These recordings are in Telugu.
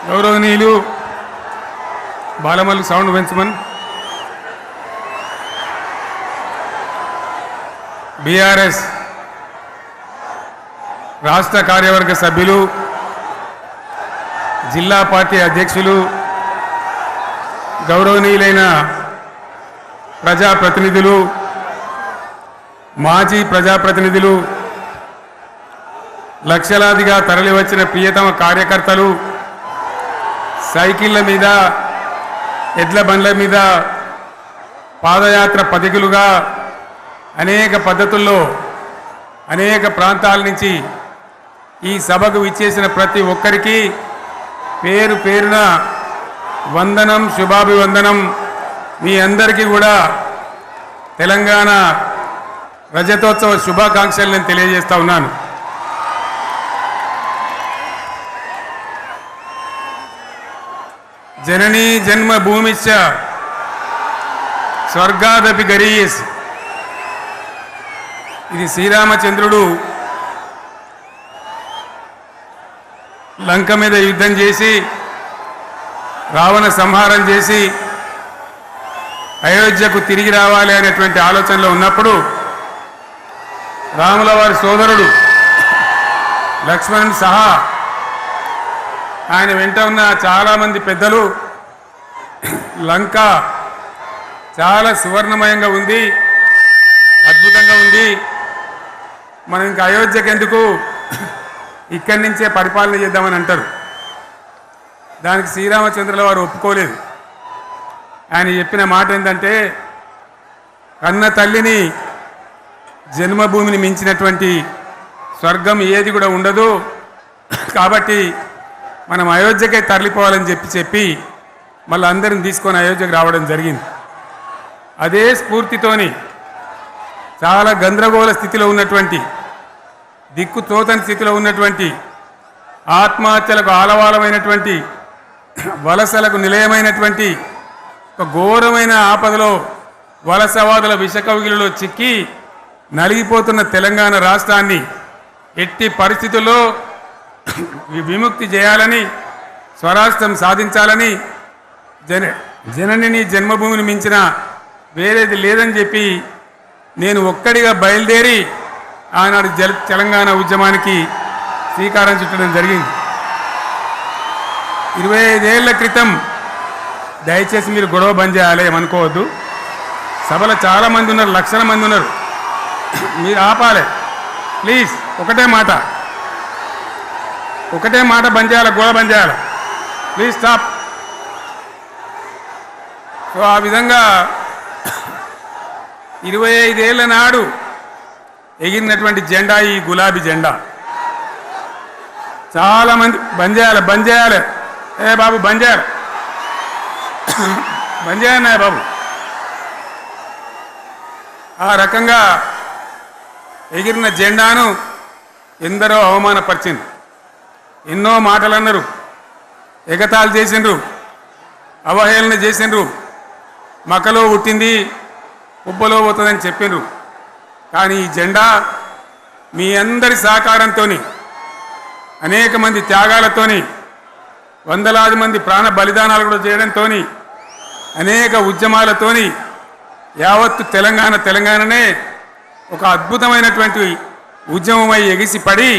గౌరవనీయులు బాలమల్లు సౌండ్ పెంచమన్ బీఆర్ఎస్ రాష్ట్ర కార్యవర్గ సభ్యులు, జిల్లా పార్టీ అధ్యక్షులు, గౌరవనీయులైన ప్రజాప్రతినిధులు, మాజీ ప్రజాప్రతినిధులు, లక్షలాదిగా తరలివచ్చిన ప్రియతమ కార్యకర్తలు, సైకిళ్ల మీద, ఎడ్ల బండ్ల మీద పాదయాత్ర పథికులుగా అనేక పద్ధతుల్లో అనేక ప్రాంతాల నుంచి ఈ సభకు విచ్చేసిన ప్రతి ఒక్కరికి పేరు పేరున వందనం, శుభాభివందనం. మీ అందరికీ కూడా తెలంగాణ రజతోత్సవ శుభాకాంక్షలు నేను తెలియజేస్తా ఉన్నాను. జననీ జన్మభూమిశ్చ స్వర్గాదపి గరీయసి. ఇది శ్రీరామచంద్రుడు లంక మీద యుద్ధం చేసి రావణ సంహారం చేసి అయోధ్యకు తిరిగి రావాలి అనేటువంటి ఆలోచనలో ఉన్నప్పుడు రాముల వారి సోదరుడు లక్ష్మణుడు సహా ఆయన వెంట ఉన్న చాలామంది పెద్దలు లంక చాలా సువర్ణమయంగా ఉంది, అద్భుతంగా ఉంది, మనం ఇంకా అయోధ్యకు ఎందుకు, ఇక్కడి నుంచే పరిపాలన చేద్దామని అంటారు. దానికి శ్రీరామచంద్రుల వారు ఒప్పుకోలేదు. ఆయన చెప్పిన మాట ఏంటంటే, కన్న తల్లిని జన్మభూమిని మించినటువంటి స్వర్గం ఏది కూడా ఉండదు, కాబట్టి మనం అయోధ్యకే తరలిపోవాలని చెప్పి మళ్ళీ అందరిని తీసుకొని అయోధ్యకు రావడం జరిగింది. అదే స్ఫూర్తితోని చాలా గందరగోళ స్థితిలో ఉన్నటువంటి, దిక్కు తోతని స్థితిలో ఉన్నటువంటి, ఆత్మహత్యలకు ఆలవాలమైనటువంటి, వలసలకు నిలయమైనటువంటి ఒక ఘోరమైన ఆపదలో వలసవాదుల విషకవిగిలిలో చిక్కి నలిగిపోతున్న తెలంగాణ రాష్ట్రాన్ని ఎట్టి పరిస్థితుల్లో విముక్తి చేయాలని, స్వరాష్ట్రం సాధించాలని, జననిని జన్మభూమిని మించిన వేరేది లేదని చెప్పి నేను ఒక్కడిగా బయలుదేరి ఆనాడు తెలంగాణ ఉద్యమానికి శ్రీకారం చుట్టడం జరిగింది. 25 ఏళ్ల క్రితం, దయచేసి మీరు గొడవ బంద్ చేయాలి ఏమనుకోవద్దు, సభలో చాలామంది ఉన్నారు, లక్షల మంది ఉన్నారు, మీరు ఆపాలి ప్లీజ్. ఒకటే మాట బంద్ చేయాలి, గొడవ బంద్ చేయాలి ప్లీజ్, స్టాప్. సో ఆ విధంగా 25 ఏళ్ల నాడు ఎగిరినటువంటి జెండా ఈ గులాబీ జెండా. చాలామంది బంద్ చేయాలి ఏ బాబు బంద్ చేయాలి బాబు. ఆ రకంగా ఎగిరిన జెండాను ఎందరో అవమానపరిచింది, ఎన్నో మాటలు అన్నారు, ఎగతాళి చేసిండ్రు, అవహేళన చేసిండ్రు, మకలో పుట్టింది ఉబ్బలో పోతుందని చెప్పిండ్రు. కానీ ఈ జెండా మీ అందరి సహకారంతో, అనేక మంది త్యాగాలతోని, వందలాది మంది ప్రాణ బలిదానాలు కూడా చేయడంతో, అనేక ఉద్యమాలతోని యావత్తు తెలంగాణనే ఒక అద్భుతమైనటువంటి ఉద్యమమై ఎగిసిపడి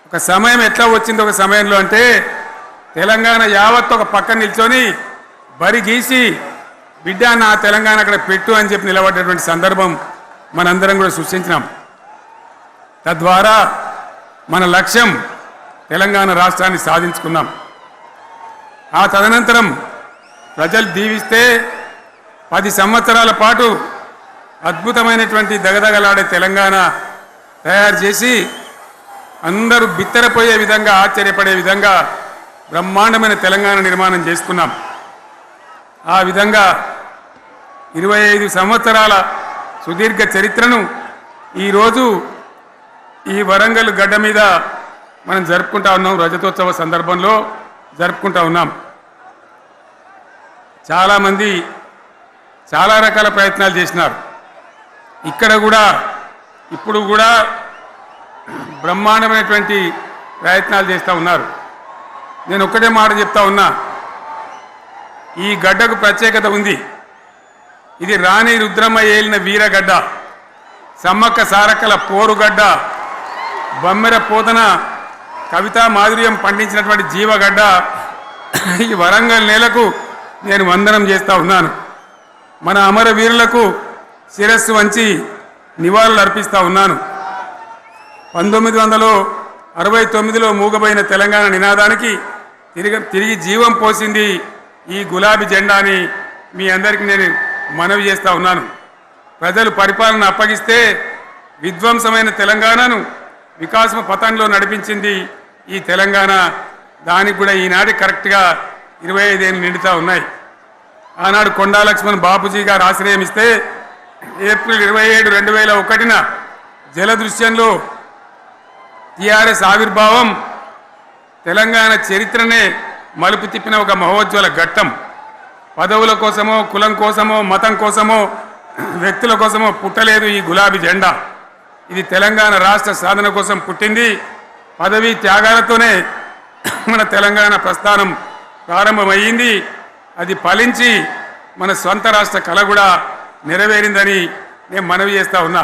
ఒక సమయం ఎట్లా వచ్చింది, ఒక సమయంలో అంటే తెలంగాణ యావత్తు ఒక పక్కన నిల్చొని బరి గీసి బిడ్డ నా తెలంగాణ అక్కడ పెట్టు అని చెప్పి నిలబడ్డటువంటి సందర్భం మనందరం కూడా సృష్టించినాం. తద్వారా మన లక్ష్యం తెలంగాణ రాష్ట్రాన్ని సాధించుకున్నాం. ఆ తదనంతరం ప్రజలు దీవిస్తే 10 సంవత్సరాల పాటు అద్భుతమైనటువంటి దగదగలాడే తెలంగాణ తయారు చేసి అందరూ బిత్తరపోయే విధంగా, ఆశ్చర్యపడే విధంగా బ్రహ్మాండమైన తెలంగాణ నిర్మాణం చేసుకున్నాం. ఆ విధంగా 25 సంవత్సరాల సుదీర్ఘ చరిత్రను ఈరోజు ఈ వరంగల్ గడ్డ మీద మనం జరుపుకుంటా ఉన్నాం, రజతోత్సవ సందర్భంలో జరుపుకుంటా ఉన్నాం. చాలామంది చాలా రకాల ప్రయత్నాలు చేసినారు. ఇక్కడ కూడా ఇప్పుడు కూడా బ్రహ్మాండమైనటువంటి ప్రయత్నాలు చేస్తూ ఉన్నారు. నేను ఒక్కటే మాట చెప్తా ఉన్నా, ఈ గడ్డకు ప్రత్యేకత ఉంది. ఇది రాణి రుద్రమ్మ ఏలిన వీరగడ్డ, సమ్మక్క సారక్కల పోరుగడ్డ, బమ్మెర పోతన కవితా మాధుర్యం పండించినటువంటి జీవగడ్డ. ఈ వరంగల్ నేలకు నేను వందనం చేస్తూ ఉన్నాను. మన అమరవీరులకు శిరస్సు వంచి నివాళులు అర్పిస్తూ ఉన్నాను. 1969లో మూగబోయిన తెలంగాణ నినాదానికి తిరిగి జీవం పోసింది ఈ గులాబీ జెండా అని మీ అందరికీ నేను మనవి చేస్తూ ఉన్నాను. ప్రజలు పరిపాలన అప్పగిస్తే విధ్వంసమైన తెలంగాణను వికాస పథంలో నడిపించింది ఈ తెలంగాణ. దానికి కూడా ఈనాటి కరెక్ట్గా 25 ఏళ్ళు నిండుతూ ఉన్నాయి. ఆనాడు కొండా లక్ష్మణ్ బాపూజీ గారు ఆశ్రయం ఇస్తే ఏప్రిల్ 27, 2001 జలదృశ్యంలో టీఆర్ఎస్ ఆవిర్భావం తెలంగాణ చరిత్రనే మలుపు తిప్పిన ఒక మహోజ్వల ఘట్టం. పదవుల కోసమో, కులం కోసమో, మతం కోసమో, వ్యక్తుల కోసమో పుట్టలేదు ఈ గులాబీ జెండా. ఇది తెలంగాణ రాష్ట్ర సాధన కోసం పుట్టింది. పదవీ త్యాగాలతోనే మన తెలంగాణ ప్రస్థానం ప్రారంభమయ్యింది. అది ఫలించి మన స్వంత రాష్ట్ర కళ కూడా నెరవేరిందని నేను మనవి చేస్తూ ఉన్నా.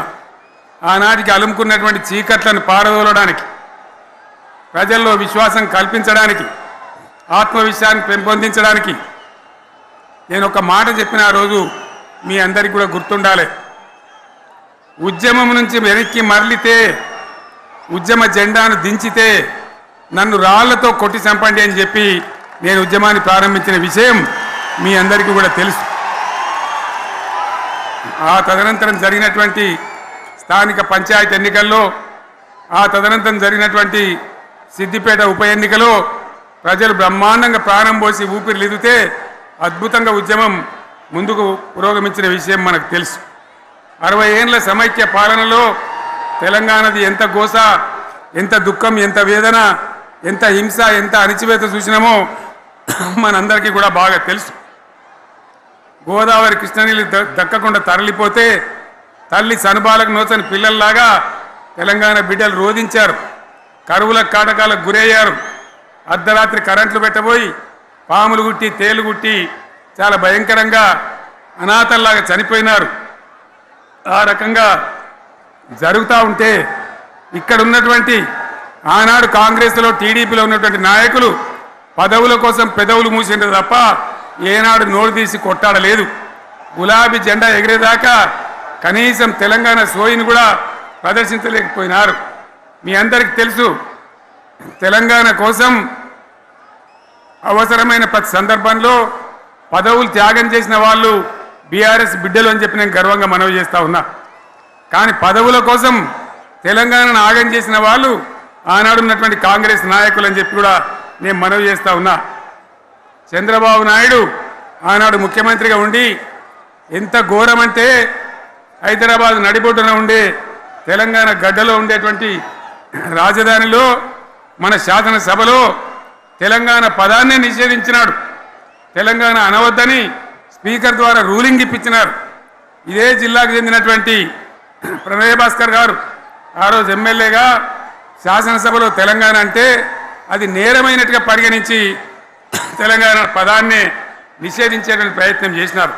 ఆనాటికి అలుముకున్నటువంటి చీకట్లను పారదోలడానికి, ప్రజల్లో విశ్వాసం కల్పించడానికి, ఆత్మవిశ్వాసాన్ని పెంపొందించడానికి నేను ఒక మాట చెప్పిన ఆ రోజు మీ అందరికీ కూడా గుర్తుండాలి. ఉద్యమం నుంచి వెనక్కి మరలితే, ఉద్యమ జెండాను దించితే నన్ను రాళ్లతో కొట్టి చంపండి అని చెప్పి నేను ఉద్యమాన్ని ప్రారంభించిన విషయం మీ అందరికీ కూడా తెలుసు. ఆ తదనంతరం జరిగినటువంటి స్థానిక పంచాయతీ ఎన్నికల్లో, ఆ తదనంతరం జరిగినటువంటి సిద్దిపేట ఉప ఎన్నికలో ప్రజలు బ్రహ్మాండంగా ప్రాణం పోసి ఊపిరిలిదితే అద్భుతంగా ఉద్యమం ముందుకు పురోగమించిన విషయం మనకు తెలుసు. 60 ఏళ్ల సమైక్య పాలనలో తెలంగాణది ఎంత గోస, ఎంత దుఃఖం, ఎంత వేదన, ఎంత హింస, ఎంత అణిచివేత చూసినామో మనందరికీ కూడా బాగా తెలుసు. గోదావరి కృష్ణనీళ్ళు దక్కకుండా తరలిపోతే తల్లి సనుబాలకు నోచని పిల్లల్లాగా తెలంగాణ బిడ్డలు రోధించారు. కరువుల కాటకాలకు గురయ్యారు. అర్ధరాత్రి కరెంట్లు పెట్టబోయి పాములు గుట్టి, తేలు గుట్టి చాలా భయంకరంగా అనాథల్లాగా చనిపోయినారు. ఆ రకంగా జరుగుతూ ఉంటే ఇక్కడ ఉన్నటువంటి ఆనాడు కాంగ్రెస్లో, టీడీపీలో ఉన్నటువంటి నాయకులు పదవుల కోసం పెదవులు మూసిండ్రు తప్ప ఏనాడు నోరు తీసి కొట్టాడలేదు. గులాబీ జెండా ఎగిరేదాకా కనీసం తెలంగాణ సోయిని కూడా ప్రదర్శించలేకపోయినారు. మీ అందరికీ తెలుసు, తెలంగాణ కోసం అవసరమైన ప్రతి సందర్భంలో పదవులు త్యాగం చేసిన వాళ్ళు బీఆర్ఎస్ బిడ్డలు అని చెప్పి నేను గర్వంగా మనవి చేస్తూ ఉన్నా. కానీ పదవుల కోసం తెలంగాణను ఆగం చేసిన వాళ్ళు ఆనాడు ఉన్నటువంటి కాంగ్రెస్ నాయకులు అని చెప్పి కూడా నేను మనవి చేస్తూ ఉన్నా. చంద్రబాబు నాయుడు ఆనాడు ముఖ్యమంత్రిగా ఉండి ఎంత ఘోరమంటే హైదరాబాద్ నడిబొడ్డున ఉండే తెలంగాణ గడ్డలో ఉండేటువంటి రాజధానిలో మన శాసనసభలో తెలంగాణ పదాన్నే నిషేధించినాడు. తెలంగాణ అనవద్దని స్పీకర్ ద్వారా రూలింగ్ ఇప్పించినారు. ఇదే జిల్లాకు చెందినటువంటి ప్రణయ్ భాస్కర్ గారు ఆ రోజు ఎమ్మెల్యేగా శాసనసభలో తెలంగాణ అంటే అది నేరమైనట్టుగా పరిగణించి తెలంగాణ పదాన్ని నిషేధించేటువంటి ప్రయత్నం చేసినారు.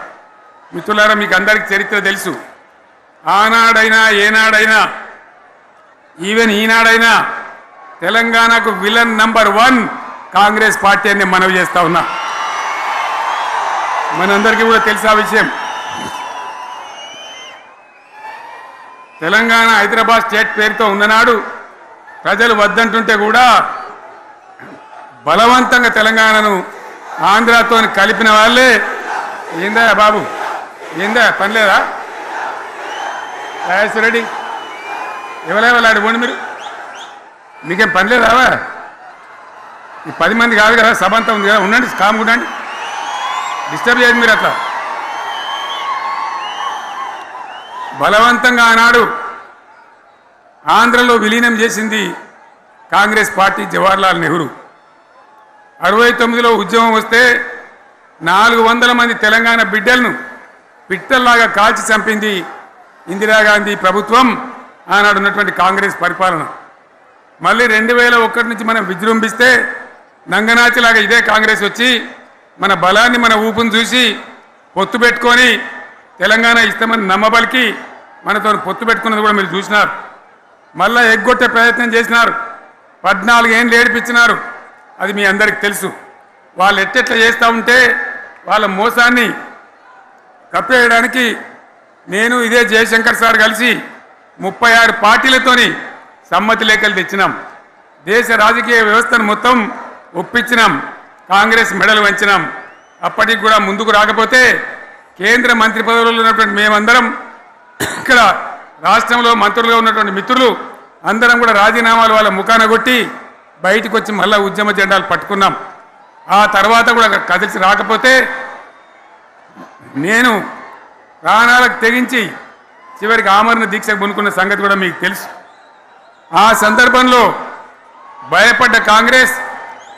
మిత్రులారా, మీకు అందరికీ చరిత్ర తెలుసు. ఆనాడైనా, ఏనాడైనా, ఈవెన్ ఈనాడైనా తెలంగాణకు విలన్ నంబర్ 1 కాంగ్రెస్ పార్టీ అని మనవి చేస్తా ఉన్నా. మనందరికీ కూడా తెలుసు ఆ విషయం. తెలంగాణ హైదరాబాద్ స్టేట్ పేరుతో ఉన్ననాడు ప్రజలు వద్దంటుంటే కూడా బలవంతంగా తెలంగాణను ఆంధ్రాతో కలిపిన వాళ్ళే. ఏందా బాబు, ఏందా పని లేదా? రెడ్డి ఎవరెవరు పోండి, మీకేం పని లేదావా? ఈ 10 మంది కాదు కదా, సభ అంతా ఉంది కదా, ఉండండి, కాముకుండండి, డిస్టర్బ్ చేయండి మీరు. అట్లా బలవంతంగా ఆనాడు ఆంధ్రలో విలీనం చేసింది కాంగ్రెస్ పార్టీ, జవహర్లాల్ నెహ్రూ. 69లో ఉద్యమం వస్తే 400 మంది తెలంగాణ బిడ్డలను పిట్టల్లాగా కాల్చి చంపింది ఇందిరాగాంధీ ప్రభుత్వం, ఆనాడు ఉన్నటువంటి కాంగ్రెస్ పరిపాలన. మళ్ళీ 2001 నుంచి మనం విజృంభిస్తే నంగనాచిలాగా ఇదే కాంగ్రెస్ వచ్చి మన బలాన్ని మన ఊపును చూసి పొత్తు పెట్టుకొని తెలంగాణ ఇస్తామని నమ్మబలికి మనతో పొత్తు పెట్టుకున్నది కూడా మీరు చూసినారు. మళ్ళా ఎగ్గొట్టే ప్రయత్నం చేసినారు. 14 ఏళ్ళు ఏడిపించినారు. అది మీ అందరికి తెలుసు. వాళ్ళు ఎట్టెట్లా చేస్తూ ఉంటే వాళ్ళ మోసాన్ని కప్పేయడానికి నేను ఇదే జయశంకర్ సార్ కలిసి 36 పార్టీలతోని సమ్మతి లేఖలు తెచ్చినాం. దేశ రాజకీయ వ్యవస్థను మొత్తం ఒప్పించినాం. కాంగ్రెస్ మెడలు వంచినాం. అప్పటికి కూడా ముందుకు రాకపోతే కేంద్ర మంత్రి పదవుల్లో ఉన్నటువంటి మేమందరం ఇక్కడ రాష్ట్రంలో మంత్రులుగా ఉన్నటువంటి మిత్రులు అందరం కూడా రాజీనామాలు వాళ్ళ ముఖాన కొట్టి బయటకు వచ్చి మళ్ళా ఉద్యమ జెండాలు పట్టుకున్నాం. ఆ తర్వాత కూడా కదిలిసి రాకపోతే నేను ప్రాణాలకు తెగించి చివరికి ఆమరణ దీక్షకు పునుకున్న సంగతి కూడా మీకు తెలుసు. ఆ సందర్భంలో భయపడ్డ కాంగ్రెస్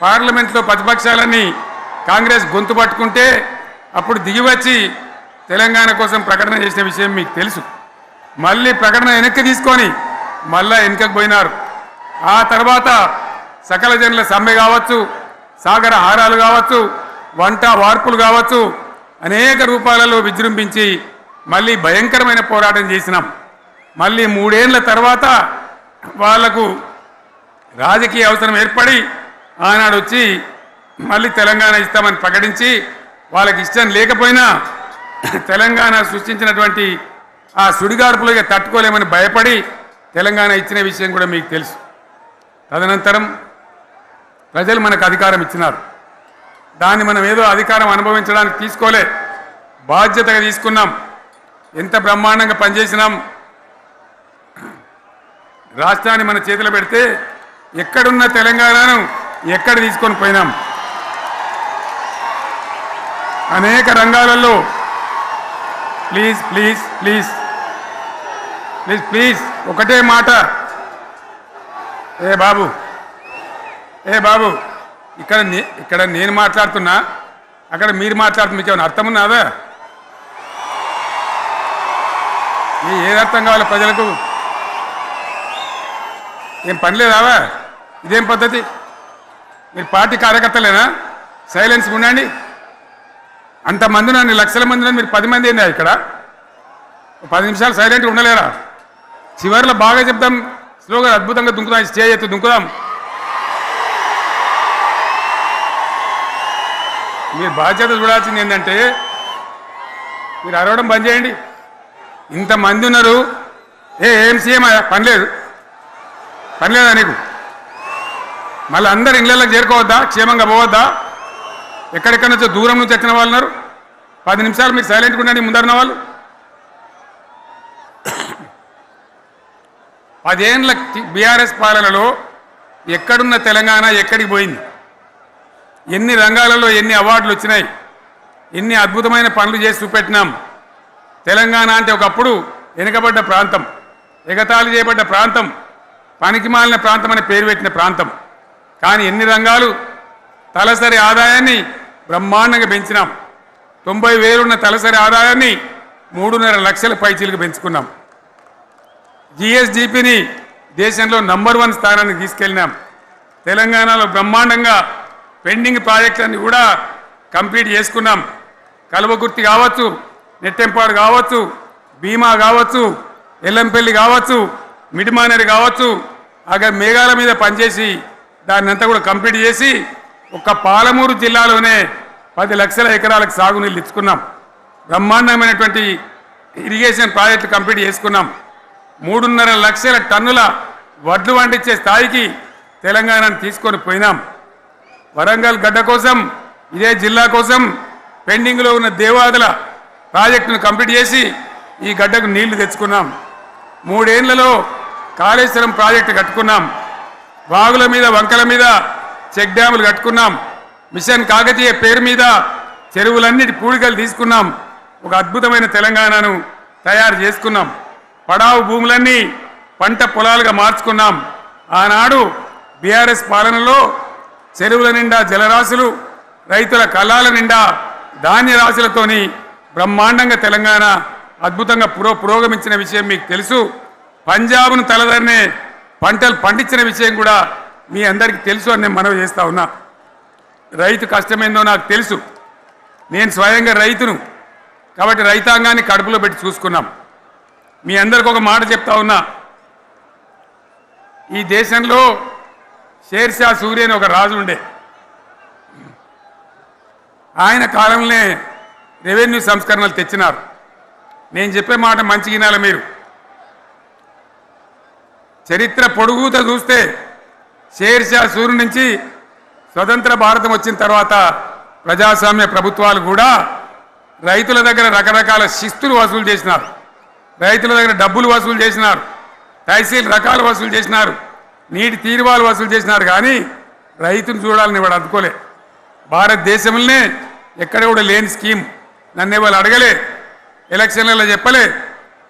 పార్లమెంట్లో ప్రతిపక్షాలన్నీ కాంగ్రెస్ గొంతు పట్టుకుంటే అప్పుడు దిగివచ్చి తెలంగాణ కోసం ప్రకటన చేసిన విషయం మీకు తెలుసు. మళ్ళీ ప్రకటన వెనక్కి తీసుకొని మళ్ళా వెనుకకు పోయినారు. ఆ తర్వాత సకల జనుల సమ్మె కావచ్చు, సాగర హారాలు కావచ్చు, వంట వార్పులు కావచ్చు, అనేక రూపాలలో విజృంభించి మళ్ళీ భయంకరమైన పోరాటం చేసినాం. మళ్ళీ 3 ఏళ్ల తర్వాత వాళ్లకు రాజకీయ అవసరం ఏర్పడి ఆనాడు వచ్చి మళ్ళీ తెలంగాణ ఇస్తామని ప్రకటించి వాళ్ళకి ఇష్టం లేకపోయినా తెలంగాణ సృష్టించినటువంటి ఆ సుడిగాడుపులుగా తట్టుకోలేమని భయపడి తెలంగాణ ఇచ్చిన విషయం కూడా మీకు తెలుసు. తదనంతరం ప్రజలు మనకు అధికారం ఇచ్చినారు. దాన్ని మనం ఏదో అధికారం అనుభవించడానికి తీసుకోలే, బాధ్యతగా తీసుకున్నాం. ఎంత బ్రహ్మాండంగా పనిచేసినాం. రాష్ట్రాన్ని మన చేతిలో పెడితే ఎక్కడున్న తెలంగాణను ఎక్కడ తీసుకొని పోయినాం. అనేక రంగాలలో please please please please please ఒకటే మాట. ఏ బాబు ఇక్కడ నేను మాట్లాడుతున్నా, అక్కడ మీరు మాట్లాడుతున్నా, మీకు ఏమైనా అర్థం ఉన్నదా? ఏది అర్థం కావాలి ప్రజలకు? ఏం పని లేదావా? ఇదేం పద్ధతి? మీరు పార్టీ కార్యకర్తలేనా? సైలెన్స్ ఉండండి. అంతమంది నన్ను లక్షల మంది మీరు 10 మంది ఏందా ఇక్కడ? 10 నిమిషాలు సైలెంట్గా ఉండలేరా? చివరిలో బాగా చెప్తాం, స్లోగా అద్భుతంగా దుంకుదాం, స్టే ఎత్తు దుంకుదాం. మీరు బాధ్యత చూడాల్సింది ఏంటంటే మీరు అరవడం బంద్ చేయండి. ఇంతమంది ఉన్నారు. ఏం సీఎం పనిలేదా నీకు? మళ్ళీ అందరు ఇళ్ళకి చేరుకోవద్దా? క్షేమంగా పోవద్దా? ఎక్కడెక్కడి నుంచో దూరం నుంచి వచ్చిన వాళ్ళు ఉన్నారు. 10 నిమిషాలు మీరు సైలెంట్గా ఉండండి. ముందరున్న వాళ్ళు 10 ఏళ్ళ బీఆర్ఎస్ పాలనలో ఎక్కడున్న తెలంగాణ ఎక్కడికి పోయింది? ఎన్ని రంగాలలో ఎన్ని అవార్డులు వచ్చినాయి? ఎన్ని అద్భుతమైన పనులు చేసి చూపెట్టినాం. తెలంగాణ అంటే ఒకప్పుడు వెనుకబడ్డ ప్రాంతం, ఎగతాళి చేయబడ్డ ప్రాంతం, పనికిమాలిన ప్రాంతం అనే పేరు పెట్టిన ప్రాంతం. కానీ ఎన్ని రంగాలు, తలసరి ఆదాయాన్ని బ్రహ్మాండంగా పెంచినాం. 90,000 ఉన్న తలసరి ఆదాయాన్ని 3.5 లక్షల పైచీలకు పెంచుకున్నాం. జిఎస్డిపిని దేశంలో నంబర్ 1 స్థానానికి తీసుకెళ్ళినాం. తెలంగాణలో బ్రహ్మాండంగా పెండింగ్ ప్రాజెక్టులన్నీ కూడా కంప్లీట్ చేసుకున్నాం. కల్వకుర్తి కావచ్చు, నెట్టెంపాడు కావచ్చు, భీమా కావచ్చు, ఎల్లంపల్లి కావచ్చు, మిడిమానేరు కావచ్చు, అక్కడ మేఘాల మీద పనిచేసి దాన్ని అంతా కూడా కంప్లీట్ చేసి ఒక్క పాలమూరు జిల్లాలోనే 10 లక్షల ఎకరాలకు సాగునీళ్ళు ఇచ్చుకున్నాం. బ్రహ్మాండమైనటువంటి ఇరిగేషన్ ప్రాజెక్టులు కంప్లీట్ చేసుకున్నాం. 3.5 లక్షల టన్నుల వడ్లు పండించే స్థాయికి తెలంగాణను తీసుకొని పోయినాం. వరంగల్ గడ్డ కోసం, ఇదే జిల్లా కోసం పెండింగ్లో ఉన్న దేవాదుల ప్రాజెక్టును కంప్లీట్ చేసి ఈ గడ్డకు నీళ్లు తెచ్చుకున్నాం. 3 ఏళ్లలో కాళేశ్వరం ప్రాజెక్టు కట్టుకున్నాం. వాగుల మీద, వంకల మీద చెక్ డ్యాములు కట్టుకున్నాం. మిషన్ కాకతీయ పేరు మీద చెరువులన్నిటి పూడికలు తీసుకున్నాం. ఒక అద్భుతమైన తెలంగాణను తయారు చేసుకున్నాం. పడావు భూములన్నీ పంట పొలాలుగా మార్చుకున్నాం. ఆనాడు బీఆర్ఎస్ పాలనలో చెరువుల నిండా జలరాశులు, రైతుల కళ్ళాల నిండా ధాన్య రాశులతోని బ్రహ్మాండంగా తెలంగాణ అద్భుతంగా పురోగమించిన విషయం మీకు తెలుసు. పంజాబ్ను తలదన్నే పంటలు పండించిన విషయం కూడా మీ అందరికీ తెలుసు అని నేను మనవి చేస్తా ఉన్నా. రైతు కష్టమేందో నాకు తెలుసు. నేను స్వయంగా రైతును కాబట్టి రైతాంగాన్ని కడుపులో పెట్టి చూసుకున్నాం. మీ అందరికి ఒక మాట చెప్తా ఉన్నా, ఈ దేశంలో షేర్షా సూరి అని ఒక రాజు ఉండే. ఆయన కాలంలోనే రెవెన్యూ సంస్కరణలు తెచ్చినారు. నేను చెప్పే మాట మంచిగా వినాలి మీరు. చరిత్ర పొడుగుతో చూస్తే షేర్షా సూరి నుంచి స్వతంత్ర భారతం వచ్చిన తర్వాత ప్రజాస్వామ్య ప్రభుత్వాలు కూడా రైతుల దగ్గర రకరకాల శిస్తులు వసూలు చేసినారు, రైతుల దగ్గర డబ్బులు వసూలు చేసినారు, తహసీల్ రకాలు వసూలు చేసినారు, నీటి తీరువాలు వసూలు చేసినారు. కానీ రైతును చూడాలని వాడు అందుకోలే. భారతదేశంలోనే ఎక్కడ కూడా లేని స్కీమ్. నన్ను వాళ్ళు అడగలే, ఎలక్షన్లలో చెప్పలే.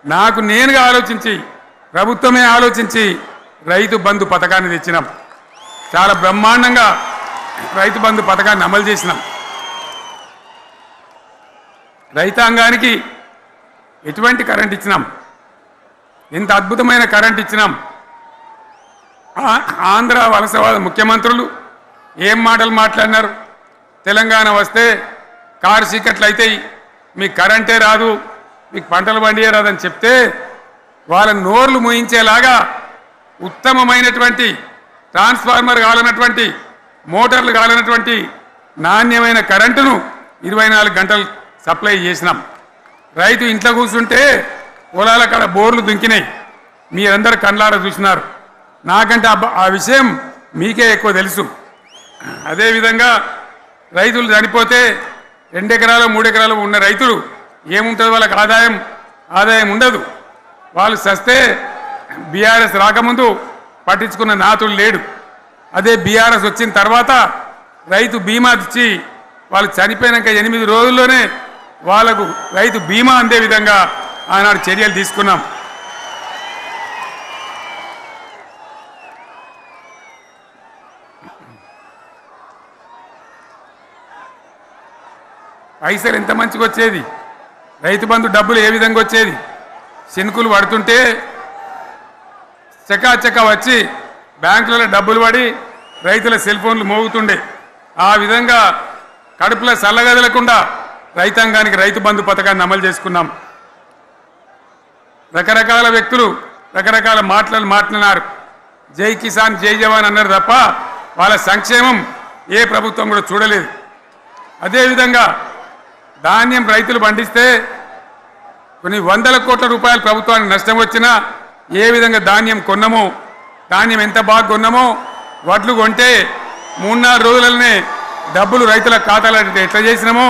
నాకు నేనుగా ఆలోచించి, ప్రభుత్వమే ఆలోచించి రైతు బంధు పథకాన్ని తెచ్చినాం. చాలా బ్రహ్మాండంగా రైతు బంధు పథకాన్ని అమలు చేసినాం. రైతాంగానికి ఎటువంటి కరెంట్ ఇచ్చినాం, ఎంత అద్భుతమైన కరెంట్ ఇచ్చినాం. ఆంధ్ర వలసవాద ముఖ్యమంత్రులు ఏం మాటలు మాట్లాడినారు. తెలంగాణ వస్తే కారు చీకట్లు అవుతాయి, మీకు కరెంటే రాదు, మీకు పంటలు పండియే రాదని చెప్తే వాళ్ళ నోర్లు మోయించేలాగా ఉత్తమమైనటువంటి ట్రాన్స్ఫార్మర్ కావాలన్నటువంటి మోటార్లు కావాలన్నటువంటి నాణ్యమైన కరెంటును 24 గంటలు సప్లై చేసినాం. రైతు ఇంట్లో కూర్చుంటే పొలాల కాడ బోర్లు దుంకినాయి. మీరందరూ కళ్ళారా చూసినారు. నాకంటే ఆ విషయం మీకే ఎక్కువ తెలుసు. అదేవిధంగా రైతులు చనిపోతే 2 ఎకరాలు 3 ఎకరాలు ఉన్న రైతులు ఏముంటుంది, వాళ్ళకి ఆదాయం ఉండదు. వాళ్ళు సస్తే బీఆర్ఎస్ రాకముందు పట్టించుకున్న నాతుడు లేడు. అదే బీఆర్ఎస్ వచ్చిన తర్వాత రైతు బీమా ఇచ్చి వాళ్ళు చనిపోయినాక 8 రోజుల్లోనే వాళ్లకు రైతు బీమా అందే విధంగా ఆనాడు చర్యలు తీసుకున్నాం. పైసలు ఎంత మంచిగా వచ్చేది, రైతు బంధు డబ్బులు ఏ విధంగా వచ్చేది. శనుకులు పడుతుంటే చకాచక వచ్చి బ్యాంకులలో డబ్బులు పడి రైతుల సెల్ ఫోన్లు మోగుతుండే. ఆ విధంగా కడుపులో చల్లగదలకుండా రైతాంగానికి రైతు బంధు పథకాన్ని అమలు చేసుకున్నాం. రకరకాల వ్యక్తులు రకరకాల మాటలు మాట్లాడినారు. జై కిసాన్ జై జవాన్ అన్నారు తప్ప వాళ్ళ సంక్షేమం ఏ ప్రభుత్వం కూడా చూడలేదు. అదేవిధంగా ధాన్యం రైతులు పండిస్తే కొన్ని 100 కోట్ల రూపాయలు ప్రభుత్వానికి నష్టం వచ్చినా ఏ విధంగా ధాన్యం కొన్నామో, ధాన్యం ఎంత బాగా కొన్నామో, వడ్లు కొంటే 3-4 రోజులనే డబ్బులు రైతుల ఖాతాలో ఎట్లా చేసినామో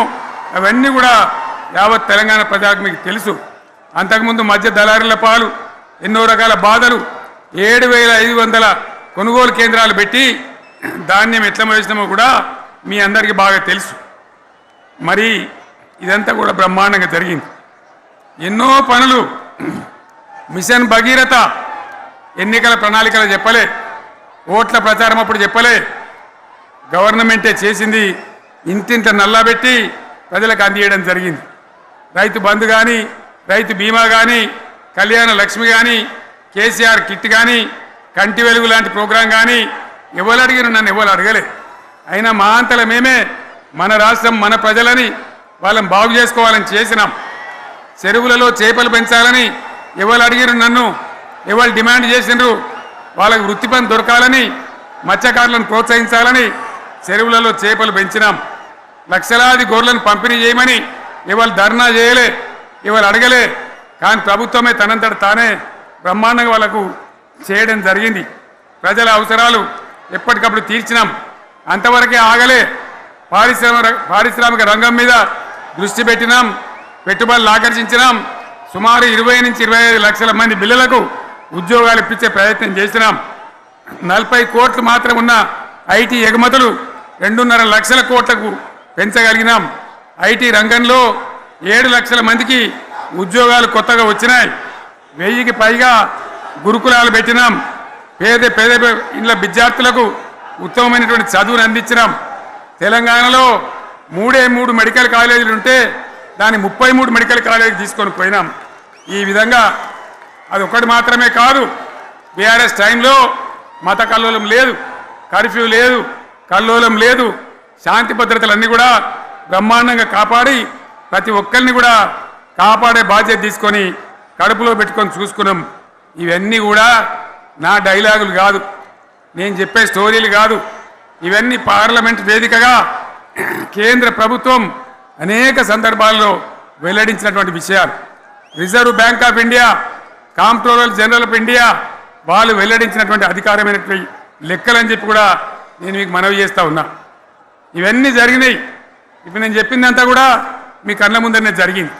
అవన్నీ కూడా యావత్ తెలంగాణ ప్రజలకు మీకు తెలుసు. అంతకుముందు మధ్య దళారుల పాలు ఎన్నో రకాల బాధలు, 7,500 కొనుగోలు కేంద్రాలు పెట్టి ధాన్యం ఎట్లా వేసినామో కూడా మీ అందరికీ బాగా తెలుసు. మరి ఇదంతా కూడా బ్రహ్మాండంగా జరిగింది. ఎన్నో పనులు, మిషన్ భగీరథ ఎన్నికల ప్రణాళికలు చెప్పలే, ఓట్ల ప్రచారం అప్పుడు చెప్పలే, గవర్నమెంటే చేసింది. ఇంటింట నల్లబెట్టి ప్రజలకు అందియడం జరిగింది. రైతు బంధు కానీ, రైతు బీమా కానీ, కళ్యాణ లక్ష్మి కానీ, కేసీఆర్ కిట్ కానీ, కంటి వెలుగు లాంటి ప్రోగ్రాం కానీ ఎవరు అడిగిన నన్ను ఎవరు అడగలే. అయినా మా అంతల మేమే మన రాష్ట్రం మన ప్రజలని వాళ్ళని బాగు చేసుకోవాలని చేసినాం. చెరువులలో చేపలు పెంచాలని ఎవరు అడిగిరు నన్ను, ఎవరు డిమాండ్ చేసినారు, వాళ్ళకు వృత్తి పని దొరకాలని, మత్స్యకారులను ప్రోత్సహించాలని చెరువులలో చేపలు పెంచినాం. లక్షలాది గొర్రెలను పంపిణీ చేయమని ఎవరు ధర్నా చేయలే, ఎవరు అడగలే. కానీ ప్రభుత్వమే తనంతట తానే బ్రహ్మాండంగా వాళ్ళకు చేయడం జరిగింది. ప్రజల అవసరాలు ఎప్పటికప్పుడు తీర్చినాం. అంతవరకే ఆగలే. పారిశ్రామిక రంగం మీద దృష్టి పెట్టినాం, పెట్టుబడులు ఆకర్షించినాం. సుమారు 20 నుంచి 25 లక్షల మంది పిల్లలకు ఉద్యోగాలు ఇప్పించే ప్రయత్నం చేసినాం. 40 కోట్లు మాత్రం ఉన్న ఐటీ ఎగుమతులు 2.5 లక్షల కోట్లకు పెంచగలిగినాం. ఐటీ రంగంలో 7 లక్షల మందికి ఉద్యోగాలు కొత్తగా వచ్చినాయి. 1000కి పైగా గురుకులాలు పెట్టినాం. పేద ఇళ్ళ విద్యార్థులకు ఉత్తమమైనటువంటి చదువును అందించినాం. తెలంగాణలో 3 మెడికల్ కాలేజీలు ఉంటే దాన్ని 33 మెడికల్ కాలేజీలు తీసుకొని పోయినాం. ఈ విధంగా అది ఒకటి మాత్రమే కాదు, బీఆర్ఎస్ టైంలో మత కల్లోలం లేదు, కర్ఫ్యూ లేదు, కల్లోలం లేదు, శాంతి భద్రతలన్నీ కూడా బ్రహ్మాండంగా కాపాడి ప్రతి ఒక్కరిని కూడా కాపాడే బాధ్యత తీసుకొని కడుపులో పెట్టుకొని చూసుకున్నాం. ఇవన్నీ కూడా నా డైలాగులు కాదు, నేను చెప్పే స్టోరీలు కాదు. ఇవన్నీ పార్లమెంట్ వేదికగా కేంద్ర ప్రభుత్వం అనేక సందర్భాల్లో వెల్లడించినటువంటి విషయాలు. Reserve bank of India, comptroller general of India వాళ్ళు వెల్లడించినటువంటి అధికారమైనటువంటి లెక్కలని చెప్పి కూడా నేను మీకు మనవి చేస్తూ ఉన్నా. ఇవన్నీ జరిగినాయి. ఇప్పుడు నేను చెప్పిందంతా కూడా మీ కళ్ళ ముందరనే జరిగింది.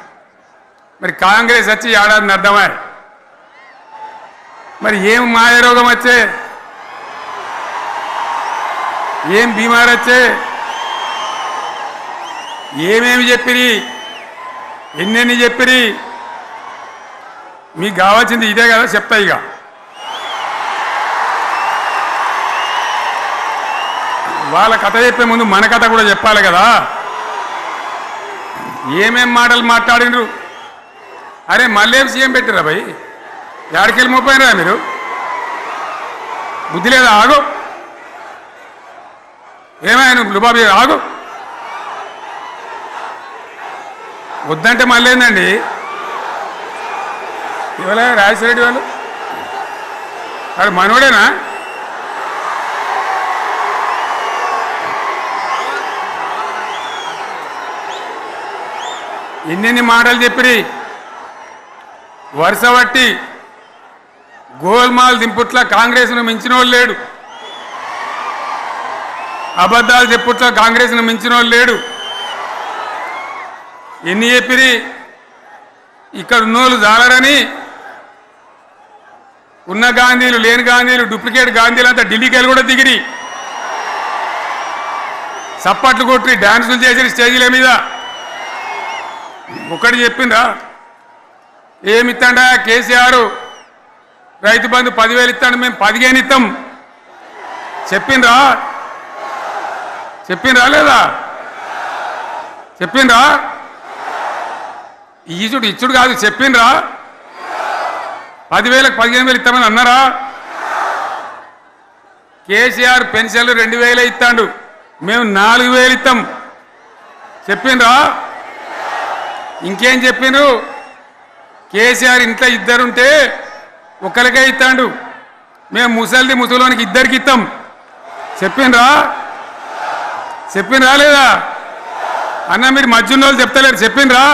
మరి కాంగ్రెస్ వచ్చి ఏడాదిని అర్థమా? మరి ఏం మాయరోగం వచ్చే, ఏం బీమారు వచ్చే, ఏమేమి చెప్పిరి, ఎన్నెన్ని చెప్పిరి? మీకు కావాల్సింది ఇదే కదా, చెప్తా. ఇక వాళ్ళ కథ చెప్పే ముందు మన కథ కూడా చెప్పాలి కదా. ఏమేం మాటలు మాట్లాడినరు? అరే మళ్ళేం సీఎం పెట్టిరా భయ్, ఎక్కడికెళ్ళి మోపోయినరా మీరు? బుద్ధి లేదా? ఆగు, ఏమైనా లుబాబీ ఆగు. వద్దంటే మళ్ళీ ఏందండి ఇవాళ రాజశేఖర వాళ్ళు అది మనోడేనా? ఎన్నెన్ని మాటలు చెప్పిరి, వరుస బట్టి గోల్మాల్ దింపుట్ల కాంగ్రెస్ను మించిన వాళ్ళు లేడు, అబద్ధాలు చెప్పుట్ల కాంగ్రెస్ను మించిన వాళ్ళు లేడు. ఎన్ని చెప్పిరి? ఇక్కడ ఉన్నోళ్ళు జాలరని ఉన్న గాంధీలు లేని గాంధీలు డూప్లికేట్ గాంధీలు అంతా ఢిల్లీకి వెళ్ళి కూడా దిగిరి, సప్పట్లు కొట్టి డ్యాన్సులు చేసిన స్టేజీల మీద. ఒకటి చెప్పిండ్రా? ఏమిత్తాడా కేసీఆర్? రైతు బంధు 10,000 ఇస్తాడు, మేము 15 ఇస్తాం. చెప్పిండ్రా? చెప్పిండ్రా లేదా? చెప్పిండ్రా? ఈచుడు ఇచ్చుడు కాదు, చెప్పిండ్రా? 10,000కు 15,000 ఇస్తామని అన్నారా? కేసీఆర్ పెన్షన్లు 2,000 ఇస్తాడు, మేము 4,000 ఇస్తాం. చెప్పిండ్రా? ఇంకేం చెప్పిండ్రు? కేసీఆర్ ఇంట్లో ఇద్దరుంటే ఒకరికే ఇస్తాడు, మేము ముసలోనికి ఇద్దరికి ఇస్తాం. చెప్పిండ్రా? చెప్పిండ్రా లేదా? అన్న మీరు మధ్యున్న వాళ్ళు చెప్తలేరు, చెప్పిండ్రా?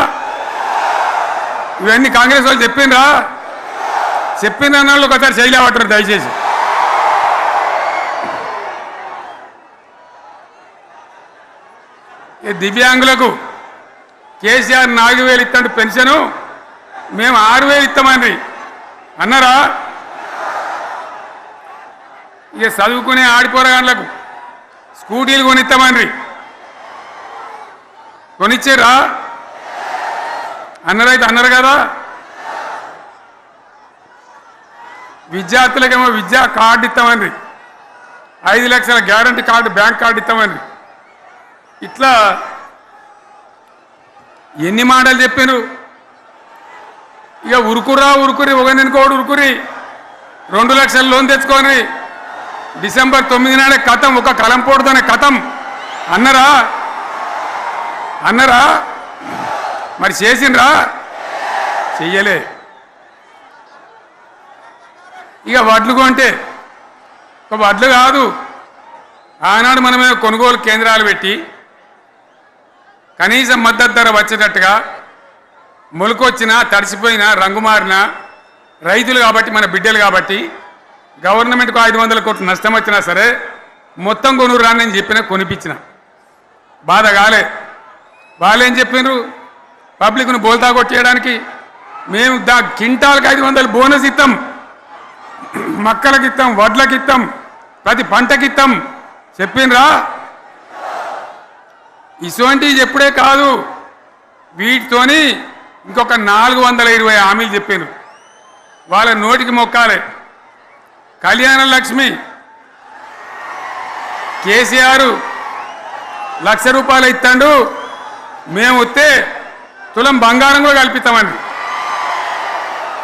ఇవన్నీ కాంగ్రెస్ వాళ్ళు చెప్పిండ్రా? చెప్పిన వాళ్ళు ఒకసారి చేయలేవటారు దయచేసి. దివ్యాంగులకు కేసీఆర్ 4,000 ఇస్తాడు పెన్షను, మేము 6,000 ఇస్తామని అన్నారా? ఇక చదువుకునే ఆడిపోరగాళ్ళకు స్కూటీలు కొనిస్తామని కొనిచ్చారా? అన్నారైతే అన్నారు కదా. విద్యార్థులకేమో విద్యా కార్డు ఇస్తామని, 5 లక్షల గ్యారంటీ కార్డు, బ్యాంక్ కార్డు ఇస్తామని. ఇట్లా ఎన్ని మాటలు చెప్పారు? ఇక ఉరుకురి ఒకరినికోడు ఉరుకురి 2 లక్షల లోన్ తెచ్చుకొని డిసెంబర్ 9 నాడే కథం, ఒక కలంపోడుతోనే కథం అన్నరా? అన్నరా? మరి చేసిండ్రా? చెయ్యలే. ఇక వడ్లు కొంటే ఒక వడ్లు కాదు, ఆనాడు మనమే కొనుగోలు కేంద్రాలు పెట్టి కనీసం మద్దతు ధర వచ్చేటట్టుగా మొలకొచ్చినా తడిసిపోయినా రంగు మారినా రైతులు కాబట్టి మన బిడ్డలు కాబట్టి గవర్నమెంట్కు 500 కోట్లు నష్టం వచ్చినా సరే మొత్తం కొనురాని నేను చెప్పిన కొనిపించిన బాధ కాలే. వాళ్ళు ఏం చెప్పినారు? పబ్లిక్ను బోల్తా కొట్టేయడానికి మేము కింటాలకు 500 బోనస్ ఇస్తాం, మక్కలకి ఇస్తాం, వడ్లకి ఇస్తాం, ప్రతి పంటకి ఇస్తాం. చెప్పిండ్రా? ఇటువంటివి చెప్పుడే కాదు, వీటితోని ఇంకొక 420 హామీలు చెప్పాను. వాళ్ళ నోటికి మొక్కాలి. కళ్యాణ లక్ష్మి కేసీఆర్ 1,00,000 రూపాయలు ఇస్తాడు, మేము వస్తే తులం బంగారం కూడా కల్పిస్తామని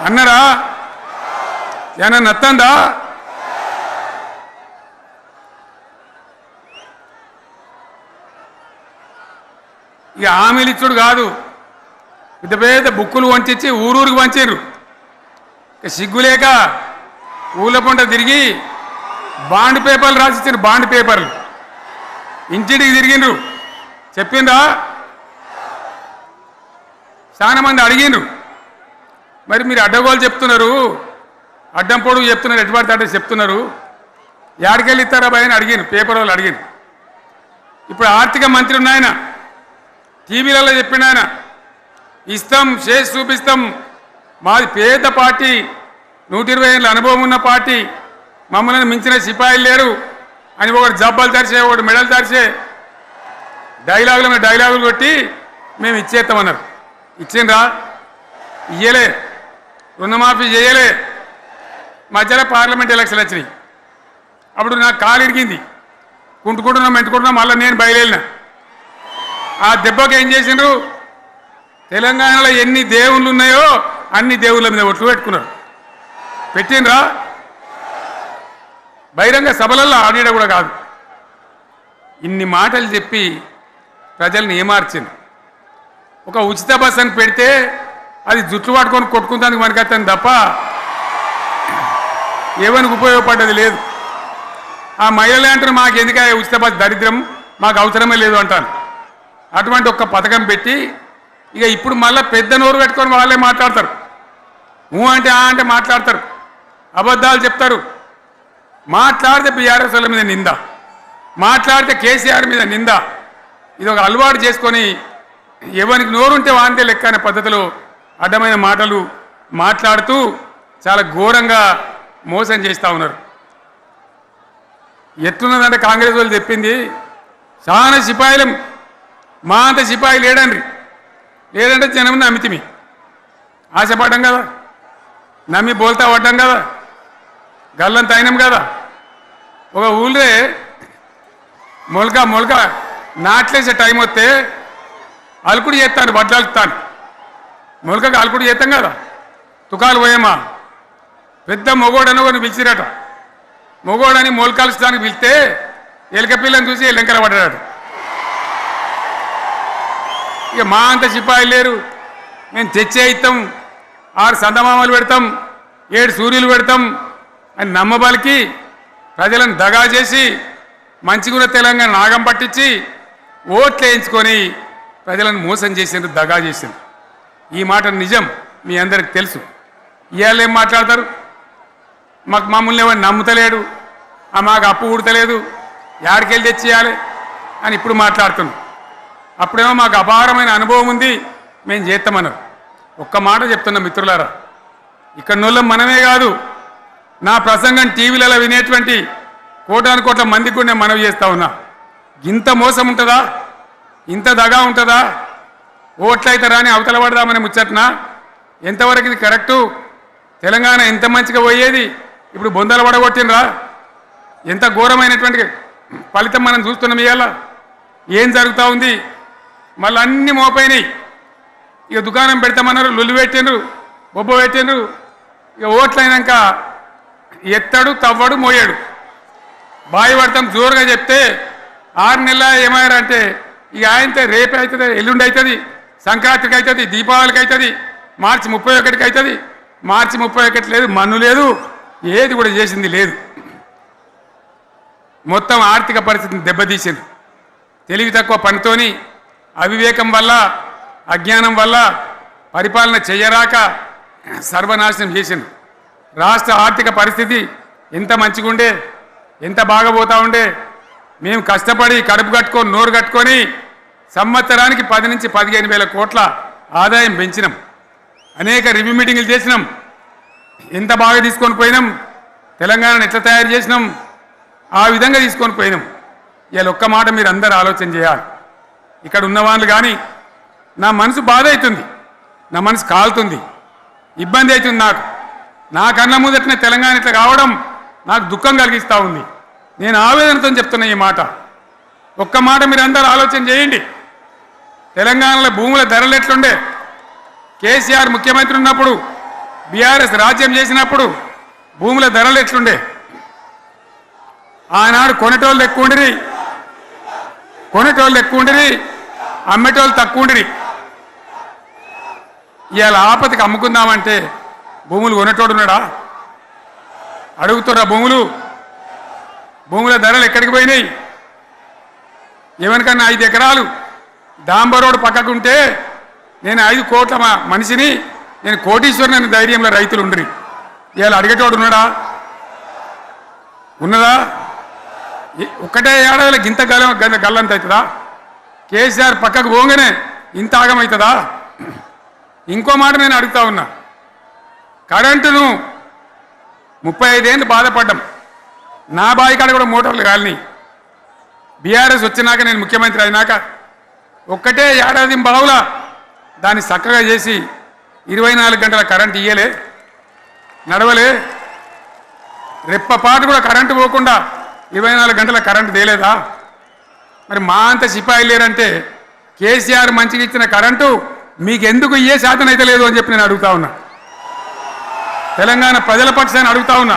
అన్నారా? ఏమన్నా నత్తందా? ఇక హామీలు ఇచ్చుడు కాదు, పెద్ద పెద్ద బుక్కులు వంచి ఊరూరికి వంచారు. ఇక సిగ్గులేక ఊళ్ళ పంట తిరిగి బాండ్ పేపర్లు రాసిచ్చారు. బాండ్ పేపర్లు ఇంటింటికి తిరిగిండ్రు. చెప్పిండ్రా? చాలా మంది అడిగిండ్రు. మరి మీరు అడ్డగోలు చెప్తున్నారు, అడ్డం పొడుగు చెప్తున్నారు, ఎటువంటి అడ్డ చెప్తున్నారు, యాడికెళ్ళి ఇస్తారా భయ అని అడిగిండ్రు. పేపర్ వాళ్ళు అడిగిండ్రు. ఇప్పుడు ఆర్థిక మంత్రి ఉన్నాయన టీవీలలో చెప్పిండు, ఆయన ఇస్తాం, చేసి చూపిస్తాం, మాది పేద పార్టీ, 120 ఏళ్ళ అనుభవం ఉన్న పార్టీ, మమ్మల్ని మించిన సిపాయిలు లేరు అని ఒకటి జబ్బాలు తరిచే, ఒకటి మెడలు తరిచే డైలాగుల మీద డైలాగులు కొట్టి మేము ఇచ్చేస్తామన్నారు. ఇచ్చిండ్రా? ఇయ్యలే. రుణమాఫీ చేయలే. మధ్యలో పార్లమెంట్ ఎలక్షన్ వచ్చినాయి. అప్పుడు నాకు కాలు ఇరిగింది, కుంటుకుంటున్నాం మెంటుకుంటున్నాం, మళ్ళీ నేను బయలుదేరిన. ఆ దెబ్బకి ఏం చేసిండ్రు? తెలంగాణలో ఎన్ని దేవుళ్ళు ఉన్నాయో అన్ని దేవుళ్ళ మీద ఒట్లు పెట్టుకున్నారు. పెట్టిండ్రా? బహిరంగ సభలలో ఆడిడ కూడా కాదు. ఇన్ని మాటలు చెప్పి ప్రజల్ని ఏమార్చింది. ఒక ఉచిత బస్ అని పెడితే అది జుట్లు పట్టుకొని కొట్టుకుంటానికి మనకత్తాను తప్ప ఏమనికి ఉపయోగపడ్డది లేదు. ఆ మహిళలే అంటారు మాకు ఎందుకు ఉచిత బస్, దరిద్రం, మాకు అవసరమే లేదు అంటాను. అటువంటి ఒక్క పథకం పెట్టి ఇక ఇప్పుడు మళ్ళీ పెద్ద నోరు పెట్టుకొని వాళ్ళే మాట్లాడతారు. అంటే అంటే మాట్లాడతారు, అబద్ధాలు చెప్తారు. మాట్లాడితే బీఆర్ఎస్ వాళ్ళ మీద నింద, మాట్లాడితే కేసీఆర్ మీద నింద. ఇది ఒక అలవాటు చేసుకొని ఎవరికి నోరుంటే వాంతే లెక్క అనే పద్ధతిలో అడ్డమైన మాటలు మాట్లాడుతూ చాలా ఘోరంగా మోసం చేస్తూ ఉన్నారు. ఎట్లున్నదంటే కాంగ్రెస్ వాళ్ళు చెప్పింది చాలా సిపాయిలం, మా అంత సిపాయి లేడండి. లేదంటే జనం నమ్మితిమి, ఆశపడ్డాం కదా, నమ్మి బోల్తా పడ్డాం కదా, గల్లంత అయినాం కదా. ఒక ఊళ్ళే మొలక నాట్లేసే టైం వస్తే అలుకుడు చేస్తాను, వడ్లు అలుకుతాను. మొలకకు అలుకుడు చేస్తాం కదా, తుకాలు పోయేమా. పెద్ద మొగోడని కొన్ని పిలిచిరట. మొగోడని మొలకలుస్తానికి పిలిస్తే ఎలక పిల్లని చూసి ఎల్లెంకల పడ్డాడు. ఇక మా అంత సిపాయిలు లేరు, మేము తెచ్చే ఇస్తాం, 6 సందమామలు పెడతాం, 7 సూర్యులు పెడతాం అని నమ్మబలికి ప్రజలను దగా చేసి మంచిగున్న తెలంగాణ నాగం పట్టించి ఓట్లు వేయించుకొని ప్రజలను మోసం చేసిండ్రు, దగా చేసిండ్రు. ఈ మాట నిజం, మీ అందరికి తెలుసు. ఇవాళ ఏం మాట్లాడతారు? మమ్మల్ని ఎవరు నమ్ముతలేడు, మాకు అప్పు ఉడతలేదు, యాడికెళ్ళి తెచ్చేయాలి అని ఇప్పుడు మాట్లాడుతున్నాం. అప్పుడేమో మాకు అపారమైన అనుభవం ఉంది, మేము చేస్తామన్నారు. ఒక్క మాట చెప్తున్నా మిత్రులారా, ఇక్కడ నోళ్ళం మనమే కాదు, నా ప్రసంగం టీవీలలో వినేటువంటి కోటాను కోట్ల మందికి కూడా నేను మనవి చేస్తా ఉన్నా. ఇంత మోసం ఉంటుందా? ఇంత దగా ఉంటుందా? ఓట్లయితే రాని అవతల పడదామని ముచ్చట్నా? ఎంతవరకు ఇది కరెక్టు? తెలంగాణ ఎంత మంచిగా పోయేది, ఇప్పుడు బొందలు పడగొట్టినరా? ఎంత ఘోరమైనటువంటి ఫలితం మనం చూస్తున్నాం. ఇవాళ ఏం జరుగుతూ ఉంది? మళ్ళీ అన్ని మోపైనాయి. ఇక దుకాణం పెడతామన్నారు, లొల్లు పెట్టిండ్రు, బొబ్బ పెట్టిండ్రు. ఇక ఓట్లయినాక ఎత్తడు, తవ్వడు, మోయాడు. బాయి పడతాం జోరుగా చెప్తే 6 నెలల ఏమయ్యారంటే ఇక ఆయనతో రేపే అవుతుంది, ఎల్లుండి అవుతుంది, సంక్రాంతికి అవుతుంది, దీపావళికి అవుతుంది, మార్చి 31కి అవుతుంది. మార్చి 31 లేదు, మన్ను లేదు, ఏది కూడా చేసింది లేదు. మొత్తం ఆర్థిక పరిస్థితిని దెబ్బతీసింది. తెలివి తక్కువ పనితోని, అవివేకం వల్ల, అజ్ఞానం వల్ల పరిపాలన చేయరాక సర్వనాశనం చేసింది. రాష్ట్ర ఆర్థిక పరిస్థితి ఎంత మంచిగా ఉండే, ఎంత బాగా పోతా ఉండే. మేము కష్టపడి కడుపు కట్టుకొని నోరు కట్టుకొని సంవత్సరానికి 10 నుంచి 15 వేల కోట్ల ఆదాయం పెంచినాం. అనేక రివ్యూ మీటింగులు చేసినాం. ఎంత బాగా తీసుకొని పోయినాం, తెలంగాణను ఎట్లా తయారు చేసినాం, ఆ విధంగా తీసుకొని పోయినాం. ఇవాళ ఒక్క మాట మీరు అందరూ ఆలోచన చేయాలి. ఇక్కడ ఉన్నవాళ్ళు కానీ నా మనసు బాధ అవుతుంది, నా మనసు కాలుతుంది, ఇబ్బంది అవుతుంది. నా కళ్ళ ముందటనే తెలంగాణ ఇట్లా కావడం నాకు దుఃఖం కలిగిస్తూ ఉంది. నేను ఆవేదనతో చెప్తున్నా ఈ మాట. ఒక్క మాట మీరు అందరూ ఆలోచన చేయండి. తెలంగాణలో భూముల ధరలు ఎట్లుండే? కేసీఆర్ ముఖ్యమంత్రి ఉన్నప్పుడు, బీఆర్ఎస్ రాజ్యం చేసినప్పుడు భూముల ధరలు ఎట్లుండే? ఆనాడు కొనేటోళ్ళు ఎక్కువ ఉండిరి, అమ్మేటోళ్ళు తక్కువ ఉండి ఇవాళ ఆపతికి అమ్ముకుందామంటే భూములు కొనేటోడున్నాడా? అడుగుతున్నా భూముల ధరలు ఎక్కడికి పోయినాయి? ఎవరికన్నా 5 ఎకరాలు డాంబర్ రోడ్ పక్కకుంటే నేను 5 కోట్ల మనిషిని, నేను కోటీశ్వరుని ధైర్యంలో రైతులు ఉండ్రి. ఇవాళ అడిగేటోడు ఉన్నాడా? ఉన్నదా? ఒక్కటే ఏడాదిలో గింత గల్లంత అవుతుందా? కేసీఆర్ పక్కకు పోగానే ఇంత ఆగమవుతుందా? ఇంకో మాట నేను అడుగుతా ఉన్నా, కరెంటును 35 ఏళ్ళు బాధపడ్డాం. నా బావి కాడ కూడా మోటార్లు కాలినాయి. బీఆర్ఎస్ వచ్చినాక నేను ముఖ్యమంత్రి అయినాక ఒక్కటే ఏడాది బావులా దాన్ని చక్కగా చేసి 24 గంటల కరెంటు ఇయ్యలే, నడవలే. రెప్పపాటు కూడా కరెంటు పోకుండా 24 గంటల కరెంటు తేలేదా? మరి మా అంత సిపాయి లేరంటే కేసీఆర్ మంచిగా ఇచ్చిన కరెంటు మీకెందుకు ఇయ్యే శాతం అయితే లేదు అని చెప్పి నేను అడుగుతా ఉన్నా. తెలంగాణ ప్రజల పక్షాన్ని అడుగుతా ఉన్నా.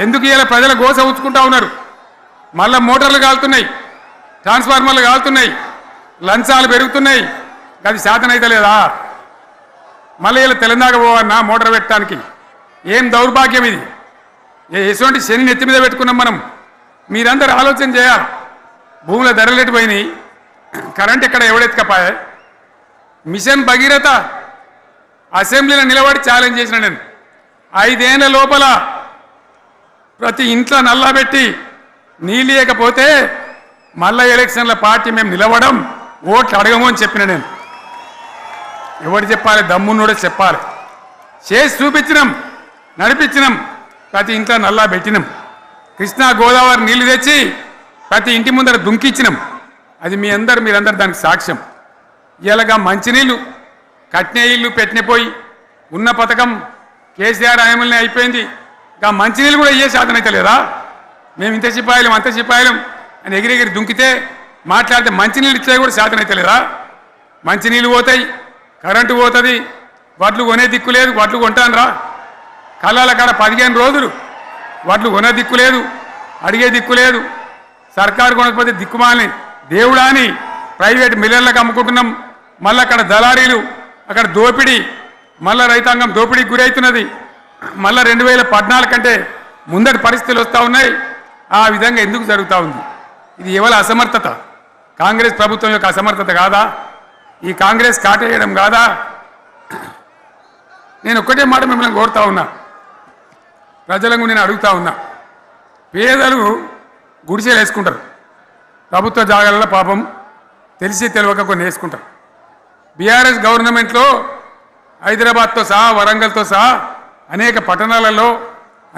ఎందుకు ఇలా ప్రజల గోస ఉంచుకుంటా ఉన్నారు? మళ్ళా మోటార్లు కాలుతున్నాయి, ట్రాన్స్ఫార్మర్లు కాలుతున్నాయి, లంచాలు పెరుగుతున్నాయి. అది శాతం అయితే లేదా? మళ్ళీ ఇలా తెలంగాణ పోవన్నా మోటార్ పెట్టడానికి? ఏం దౌర్భాగ్యం ఇది! ఎటువంటి శని నెత్తి మీద పెట్టుకున్నాం మనం. మీరందరూ ఆలోచన చేయాలి. భూముల ధరలు ఎటుపోయినాయి, కరెంట్ ఎక్కడ ఎవడెత్తుకపోయా? మిషన్ భగీరథ అసెంబ్లీలో నిలబడి ఛాలెంజ్ చేసిన నేను 5 ఏళ్ల లోపల ప్రతి ఇంట్లో నల్లా పెట్టి నీళ్ళు లేకపోతే మళ్ళా ఎలక్షన్ల పార్టీ మేము నిలవడం, ఓట్లు అడగము అని చెప్పిన నేను. ఎవరు చెప్పాలి? దమ్మున్నోడే చెప్పాలి. చేసి చూపించినాం, నడిపించినాం, ప్రతి ఇంట్లో నల్లా పెట్టినాం. కృష్ణా గోదావరి నీళ్లు తెచ్చి ప్రతి ఇంటి ముందర దుంకిచ్చినాం. అది మీరందరూ దానికి సాక్ష్యం. ఇలాగా మంచినీళ్ళు కట్నే ఇల్లు పెట్టినపోయి ఉన్న పథకం కేసీఆర్ ఆయమల్ని అయిపోయింది. ఇంకా మంచినీళ్ళు కూడా ఇయ్యే శాతం అయితే లేదా? మేము ఇంత సిపాయిలం అంత సిపాయిలం అని ఎగిరెగిరి దుంకితే మాట్లాడితే మంచినీళ్ళు ఇచ్చే కూడా శాతం అయితే లేదా? మంచినీళ్ళు పోతాయి, కరెంటు పోతుంది, వడ్లు కొనే దిక్కు లేదు. వడ్లు కొంటాను రా, కళ్ళాల కాడ 15 రోజులు వడ్లు కొనే దిక్కు లేదు, అడిగే దిక్కు లేదు. సర్కారు కొనకపోతే దిక్కుమాలని దేవుడా అని ప్రైవేట్ మిల్లర్లకు అమ్ముకుంటున్నాం. మళ్ళీ అక్కడ దళారీలు, అక్కడ దోపిడీ, మళ్ళీ రైతాంగం దోపిడీకి గురవుతున్నది. మళ్ళీ 2014 కంటే ముందటి పరిస్థితులు వస్తూ ఉన్నాయి. ఆ విధంగా ఎందుకు జరుగుతూ ఉంది? ఇది ఎవరి అసమర్థత? కాంగ్రెస్ ప్రభుత్వం యొక్క అసమర్థత కాదా? ఈ కాంగ్రెస్ కాటేయడం కాదా? నేను ఒక్కటే మాట మిమ్మల్ని కోరుతా ఉన్నా, ప్రజలకు నేను అడుగుతా ఉన్నా. పేదలు గుడిసెలు వేసుకుంటారు, ప్రభుత్వ జాగాలలో పాపం తెలిసి తెలియక కొన్ని వేసుకుంటారు. బీఆర్ఎస్ గవర్నమెంట్లో హైదరాబాద్తో సహా వరంగల్తో సహా అనేక పట్టణాలలో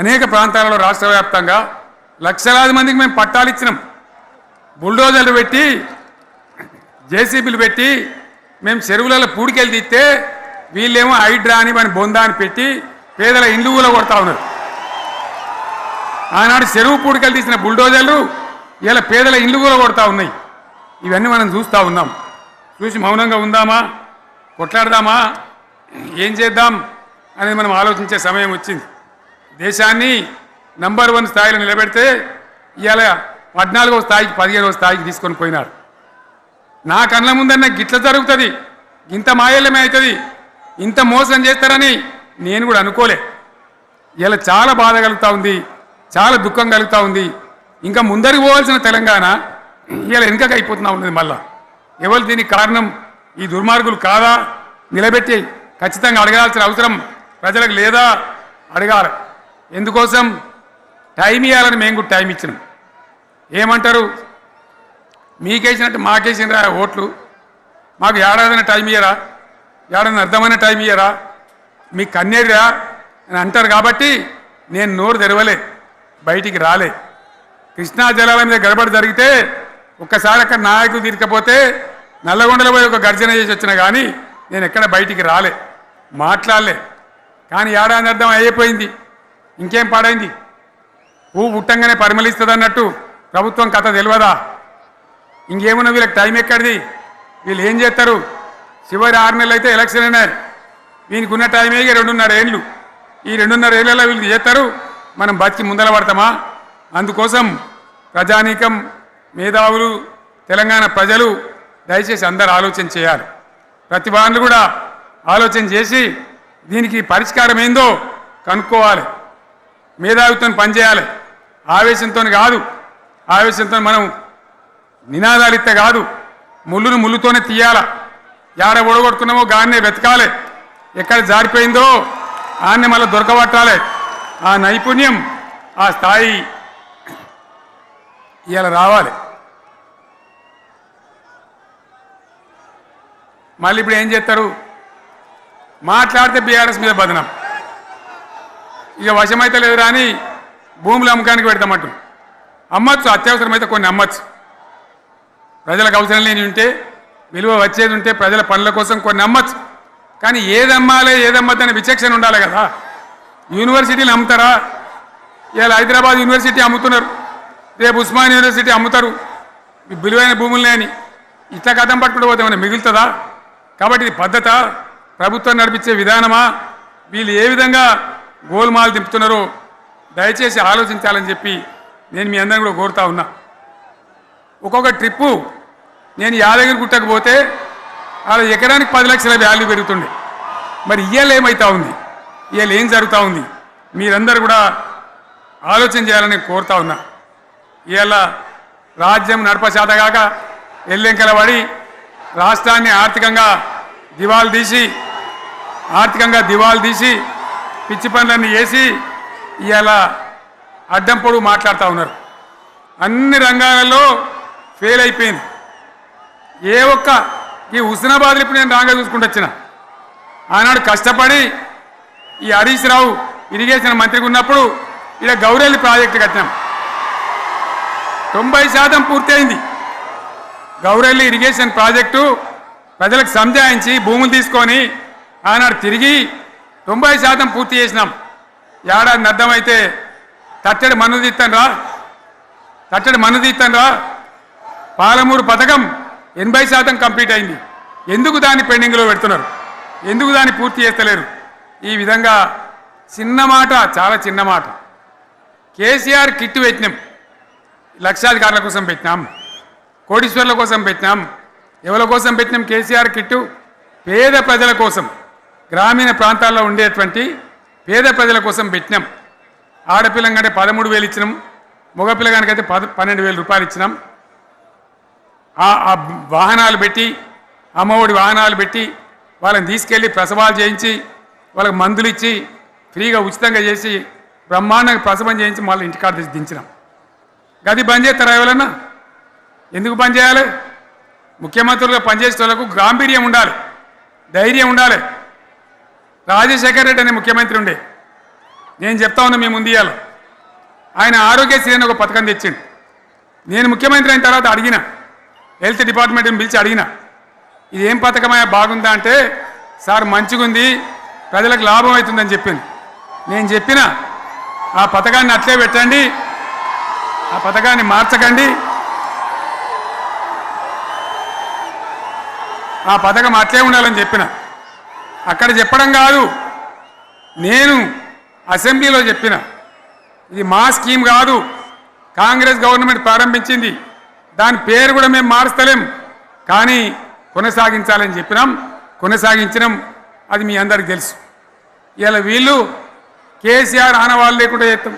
అనేక ప్రాంతాలలో రాష్ట్ర వ్యాప్తంగా లక్షలాది మందికి మేము పట్టాలు ఇచ్చినాం. బుల్డోజర్లు పెట్టి జేసీబీలు పెట్టి మేము చెరువులలో పూడికెళ్ళి తీస్తే వీళ్ళేమో హైడ్రా అని మన బొందా అని పెట్టి పేదల ఇండ్లు కూడా కొడతా ఉన్నారు. ఆనాడు చెరువు పూడికెళ్ళి తీసిన బుల్డోజర్లు ఇలా పేదల ఇండ్లు కూడా కొడతా ఉన్నాయి. ఇవన్నీ మనం చూస్తూ ఉన్నాం. చూసి మౌనంగా ఉందామా, కొట్లాడదామా, ఏం చేద్దాం అనేది మనం ఆలోచించే సమయం వచ్చింది. దేశాన్ని నంబర్ 1 స్థాయిలో నిలబెడితే ఇవాళ 14వ స్థాయికి 15వ స్థాయికి తీసుకొని పోయినారు. నా కళ్ళ ముందన్న గిట్ల జరుగుతుంది, ఇంత మాయల్యమే అవుతుంది, ఇంత మోసం చేస్తారని నేను కూడా అనుకోలే. ఇలా చాలా బాధ కలుగుతూ ఉంది, చాలా దుఃఖం కలుగుతూ ఉంది. ఇంకా ముందరికి పోవాల్సిన తెలంగాణ ఇలా వెనుకకు అయిపోతున్నా ఉన్నది. మళ్ళా ఎవరు దీనికి కారణం? ఈ దుర్మార్గులు కాదా? నిలబెట్టి ఖచ్చితంగా అడగాల్సిన అవసరం ప్రజలకు లేదా? అడగాలి. ఎందుకోసం? టైం ఇవ్వాలని మేము కూడా టైం ఇచ్చినాం. ఏమంటారు? మీకేసినట్టు మాకేసినరా ఓట్లు, మాకు ఏడాదిన టైం ఇయ్యరా, ఏడాదిన అర్థమైన టైం ఇయ్యరా, మీకు కన్నేరిరా అని అంటారు. కాబట్టి నేను నోరు తెరవలే, బయటికి రాలే. కృష్ణా జలాల మీద గడబడి జరిగితే ఒక్కసారి అక్కడ నాయకులు తీరకపోతే నల్లగొండలో పోయి ఒక గర్జన చేసి వచ్చినా కానీ నేను ఎక్కడ బయటికి రాలే, మాట్లాడలే. కానీ ఏడాది అర్థం అయిపోయింది, ఇంకేం పాడైంది? పువ్వు పుట్టంగానే పరిమళిస్తుంది అన్నట్టు ప్రభుత్వం కథ తెలియదా? ఇంకేమన్నా వీళ్ళకి టైం ఎక్కడిది? వీళ్ళు ఏం చేస్తారు? చివరి 6 నెలలు అయితే ఎలక్షన్ అయినాయి. వీనికి ఉన్న టైమే 2.5 ఏళ్ళు. ఈ 2.5 ఏళ్ళలో వీళ్ళు చేస్తారు, మనం బతికి ముందర పడతామా? అందుకోసం ప్రజానీకం, మేధావులు, తెలంగాణ ప్రజలు దయచేసి అందరూ ఆలోచన చేయాలి. ప్రతి వాళ్ళు కూడా ఆలోచన చేసి దీనికి పరిష్కారం ఏందో కనుక్కోవాలి. మేధావితో పనిచేయాలి. ఆవేశంతో కాదు. ఆవేశంతో మనం నినాదాలు ఇస్తే కాదు, ముళ్ళును ముళ్ళుతోనే తీయాల. యాడ ఒడగొట్టుకున్నామో గాన్నే వెతకాలి. ఎక్కడ జారిపోయిందో ఆన్నే మళ్ళీ దొరకబట్టాలి. ఆ నైపుణ్యం, ఆ స్థాయి ఇవాళ రావాలి. మళ్ళీ ఇప్పుడు ఏం చేస్తారు? మాట్లాడితే బీఆర్ఎస్ మీద బదనం. ఇక వశమైతే లేదు రాని భూములు అమ్మకానికి పెడతామంటు. అమ్మచ్చు, అత్యవసరమైతే కొన్ని అమ్మచ్చు. ప్రజలకు అవసరం లేని ఉంటే, విలువ వచ్చేది ఉంటే, ప్రజల పనుల కోసం కొన్ని అమ్మచ్చు. కానీ ఏదమ్మాలి ఏదమ్మద్దని విచక్షణ ఉండాలి కదా. యూనివర్సిటీలు అమ్ముతారా? ఇవాళ హైదరాబాద్ యూనివర్సిటీ అమ్ముతున్నారు, రేపు ఉస్మాన్ యూనివర్సిటీ అమ్ముతారు. విలువైన భూములనే అని ఇట్లా కథం పట్టుకుంటూ పోతే ఏమైనా మిగులుతుందా? కాబట్టి ఇది పద్ధత, ప్రభుత్వం నడిపించే విధానమా, వీళ్ళు ఏ విధంగా గోల్మాలు దింపుతున్నారో దయచేసి ఆలోచించాలని చెప్పి నేను మీ అందరిని కూడా కోరుతా ఉన్నా. ఒక్కొక్క ట్రిప్పు నేను యాదగిరి గుట్టకు పోతే అలా ఎకరానికి 10 లక్షల వాల్యూ పెరుగుతుండే. మరి ఇవాళ ఏమవుతా ఉంది? ఇవాళ ఏం జరుగుతూ ఉంది? మీరందరూ కూడా ఆలోచన చేయాలని కోరుతా ఉన్నా. ఇవాళ రాజ్యం నడపశాతగాక ఎల్లెంకల పడి రాష్ట్రాన్ని ఆర్థికంగా దివాలు తీసి పిచ్చి పనులన్నీ వేసి ఇవాళ అడ్డం పొడుగు మాట్లాడుతూ ఉన్నారు. అన్ని రంగాలలో ఫెయిల్ అయిపోయింది. ఏ ఒక్క ఈ హుస్నాబాద్లో ఇప్పుడు నేను రాగా చూసుకుంటూ వచ్చిన ఆనాడు కష్టపడి ఈ హరీష్ రావు ఇరిగేషన్ మంత్రిగా ఉన్నప్పుడు ఇక్కడ గౌరెల్లి ప్రాజెక్టు కట్టినాం. 90% పూర్తయింది. గౌరెల్లి ఇరిగేషన్ ప్రాజెక్టు ప్రజలకు సంజాయించి భూములు తీసుకొని ఆనాడు తిరిగి 90% పూర్తి చేసినాం. ఏడాది అర్థమైతే తట్టడి మన్ను తీస్తాను రా. పాలమూరు పథకం 80% కంప్లీట్ అయింది. ఎందుకు దాన్ని పెండింగ్లో పెడుతున్నారు? ఎందుకు దాన్ని పూర్తి చేస్తలేరు? ఈ విధంగా చిన్న మాట, చాలా చిన్న మాట. కేసీఆర్ కిట్టు పెట్టినాం, లక్షాధికారుల కోసం పెట్టినాం, కోటీశ్వర్ల కోసం పెట్టినాం. ఎవరి కోసం పెట్టినాం కేసీఆర్ కిట్టు? పేద ప్రజల కోసం, గ్రామీణ ప్రాంతాల్లో ఉండేటువంటి పేద ప్రజల కోసం పెట్టినాం. ఆడపిల్లంటే 13,000 ఇచ్చినాం, మగపిల్లగానికైతే 12,000 రూపాయలు ఇచ్చినాం. ఆ వాహనాలు పెట్టి, అమ్మఒడి వాహనాలు పెట్టి వాళ్ళని తీసుకెళ్ళి ప్రసవాలు చేయించి వాళ్ళకి మందులు ఇచ్చి ఫ్రీగా ఉచితంగా చేసి బ్రహ్మాండంగా ప్రసవం చేయించి మళ్ళీ ఇంటికాడ దించినాం. గది బంద్ చేస్తారా ఎవరన్నా? ఎందుకు బంద్ చేయాలి? ముఖ్యమంత్రులుగా పనిచేసే వాళ్ళకు గాంభీర్యం ఉండాలి, ధైర్యం ఉండాలి. రాజశేఖర రెడ్డి అనే ముఖ్యమంత్రి ఉండే, నేను చెప్తా ఉన్నా మీ ముందు ఇయ్యాల. ఆయన ఆరోగ్యశ్రీ అని ఒక పథకం తెచ్చిండు. నేను ముఖ్యమంత్రి అయిన తర్వాత అడిగిన, హెల్త్ డిపార్ట్మెంట్ని పిలిచి అడిగిన, ఇది ఏం పథకమయ్యా, బాగుందా అంటే, సార్ మంచిగుంది, ప్రజలకు లాభం అవుతుందని చెప్పింది. నేను చెప్పిన ఆ పథకాన్ని అట్లే పెట్టండి, ఆ పథకాన్ని మార్చకండి, ఆ పథకం అట్లే ఉండాలని చెప్పిన. అక్కడ చెప్పడం కాదు, నేను అసెంబ్లీలో చెప్పిన, ఇది మా స్కీమ్ కాదు, కాంగ్రెస్ గవర్నమెంట్ ప్రారంభించింది, దాని పేరు కూడా మేము మారుస్తలేం, కానీ కొనసాగించాలని చెప్పినాం, కొనసాగించినాం. అది మీ అందరికి తెలుసు. ఇలా వీళ్ళు కేసీఆర్ ఆనవాళ్ళు లేకుండా చేస్తాం,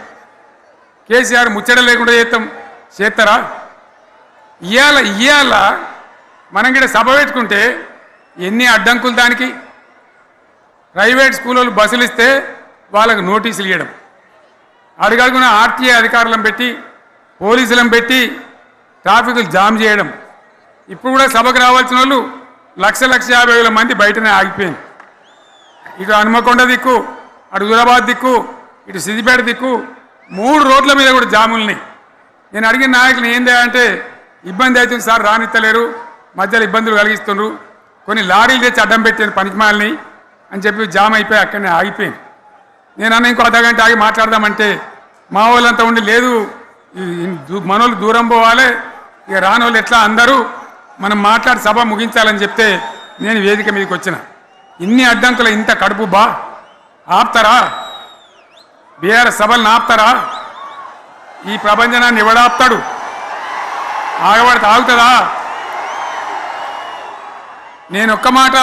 కేసీఆర్ ముచ్చట లేకుండా చేస్తారా? ఇవాళ మనం కూడా సభ పెట్టుకుంటే ఎన్ని అడ్డంకులు దానికి. ప్రైవేట్ స్కూళ్ళు బస్సులు ఇస్తే వాళ్ళకు నోటీసులు ఇవ్వడం, అడుగడుగున ఆర్టీఏ అధికారులను పెట్టి, పోలీసులను పెట్టి ట్రాఫిక్లు జామ్ చేయడం. ఇప్పుడు కూడా సభకు రావాల్సిన వాళ్ళు 1,50,000 మంది బయటనే ఆగిపోయింది. ఇటు హనుమకొండ దిక్కు, అటు హుజరాబాద్ దిక్కు, ఇటు సిద్దిపేట దిక్కు 3 రోడ్ల మీద కూడా జాముల్ని. నేను అడిగిన నాయకులు ఏందే అంటే, ఇబ్బంది అవుతుంది సార్, రానిత్తలేరు, మధ్యలో ఇబ్బందులు కలిగిస్తున్నారు, కొన్ని లారీలు తెచ్చి అడ్డం పెట్టాను పనికిమాలని అని చెప్పి జామ్ అయిపోయి అక్కడనే ఆగిపోయింది. నేను అన్న ఇంకో అర్ధగంట ఆగి మాట్లాడదామంటే మా వాళ్ళంతా ఉండి, లేదు మనోళ్ళు దూరం పోవాలి, ఇక రానోళ్ళు ఎట్లా అందరూ మనం మాట్లాడి సభ ముగించాలని చెప్తే నేను వేదిక మీదకి వచ్చిన. ఇన్ని అడ్డంకులు, ఇంత కడుపు ఆపుతారా? బీఆర్ఎస్ సభలను ఆపుతారా? ఈ ప్రపంచనాన్ని ఎవడాపుతాడు? ఆగుతుందా? నేను ఒక్క మాట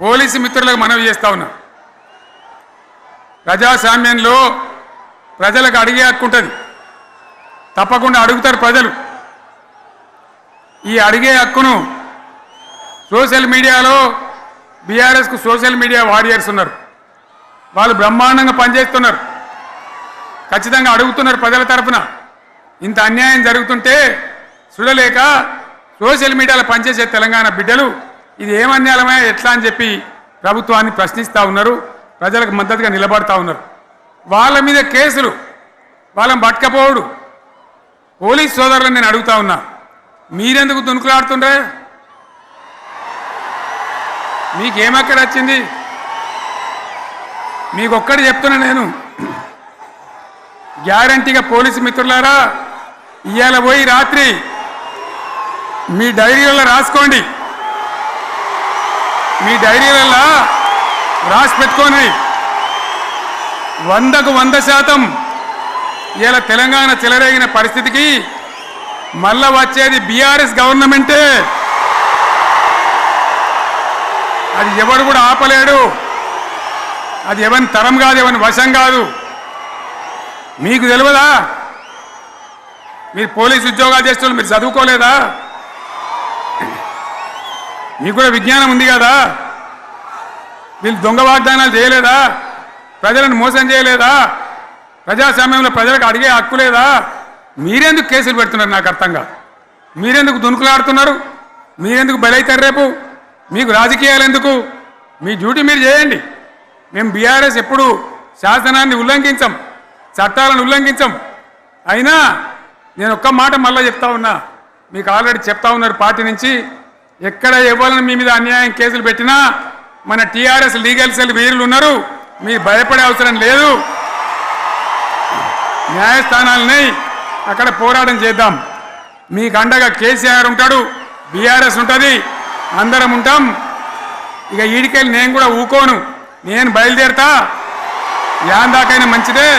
పోలీసు మిత్రులకు మనవి చేస్తా ఉన్నా. ప్రజాస్వామ్యంలో ప్రజలకు అడిగే హక్కు ఉంటుంది, తప్పకుండా అడుగుతారు ప్రజలు. ఈ అడిగే హక్కును సోషల్ మీడియాలో బీఆర్ఎస్కు సోషల్ మీడియా వారియర్స్ ఉన్నారు, వాళ్ళు బ్రహ్మాండంగా పనిచేస్తున్నారు, ఖచ్చితంగా అడుగుతున్నారు ప్రజల తరఫున. ఇంత అన్యాయం జరుగుతుంటే చూడలేక సోషల్ మీడియాలో పనిచేసే తెలంగాణ బిడ్డలు ఇది ఏమన్యాయమే ఎట్లా అని చెప్పి ప్రభుత్వాన్ని ప్రశ్నిస్తూ ఉన్నారు, ప్రజలకు మద్దతుగా నిలబడతా ఉన్నారు. వాళ్ళ మీద కేసులు, వాళ్ళని పట్టుకపోవడు. పోలీస్ సోదరులను నేను అడుగుతా ఉన్నా, మీరెందుకు దునుకులాడుతుండ్రే? మీకేమక్కడ వచ్చింది? మీకు ఒక్కటి చెప్తున్నా నేను, గ్యారంటీగా పోలీసు మిత్రులారా, ఇవాళ పోయి రాత్రి మీ డైరీలలో రాసుకోండి, మీ డైరీలలో రాసి పెట్టుకోండి. 100కు 100% ఇవాళ తెలంగాణ చెలరేగిన పరిస్థితికి మళ్ళా వచ్చేది బీఆర్ఎస్ గవర్నమెంటే. అది ఎవడు కూడా ఆపలేడు, అది ఎవరి తరం కాదు, ఎవరి వశం కాదు. మీకు తెలియదా? మీరు పోలీసు ఉద్యోగాలు చేస్తున్నారు, మీరు చదువుకోలేదా? మీకు కూడా విజ్ఞానం ఉంది కదా? వీళ్ళు దొంగ వాగ్దానాలు చేయలేదా? ప్రజలను మోసం చేయలేదా? ప్రజాస్వామ్యంలో ప్రజలకు అడిగే హక్కు లేదా? మీరెందుకు కేసులు పెడుతున్నారు? నాకు అర్థం కాదు. మీరెందుకు దునుకులాడుతున్నారు? మీరెందుకు బలైతారు? రేపు మీకు రాజకీయాలు ఎందుకు? మీ డ్యూటీ మీరు చేయండి. మేము బీఆర్ఎస్ ఎప్పుడు శాసనాన్ని ఉల్లంఘించాం, చట్టాలను ఉల్లంఘించాం. అయినా నేను ఒక్క మాట మళ్ళీ చెప్తా ఉన్నా, మీకు ఆల్రెడీ చెప్తా ఉన్నారు పార్టీ నుంచి, ఎక్కడ ఎవరిని మీ మీద అన్యాయం కేసులు పెట్టినా మన టీఆర్ఎస్ లీగల్ సెల్ వీరులు ఉన్నారు, మీరు భయపడే అవసరం లేదు. న్యాయస్థానాలని అక్కడ పోరాటం చేద్దాం. మీకు అండగా కేసీఆర్ ఉంటాడు, బీఆర్ఎస్ ఉంటుంది, అందరం ఉంటాం. ఇక ఈడికెళ్ళి నేను కూడా ఊకోను, నేను బయలుదేరుతా. యాందాకైనా మంచిదే.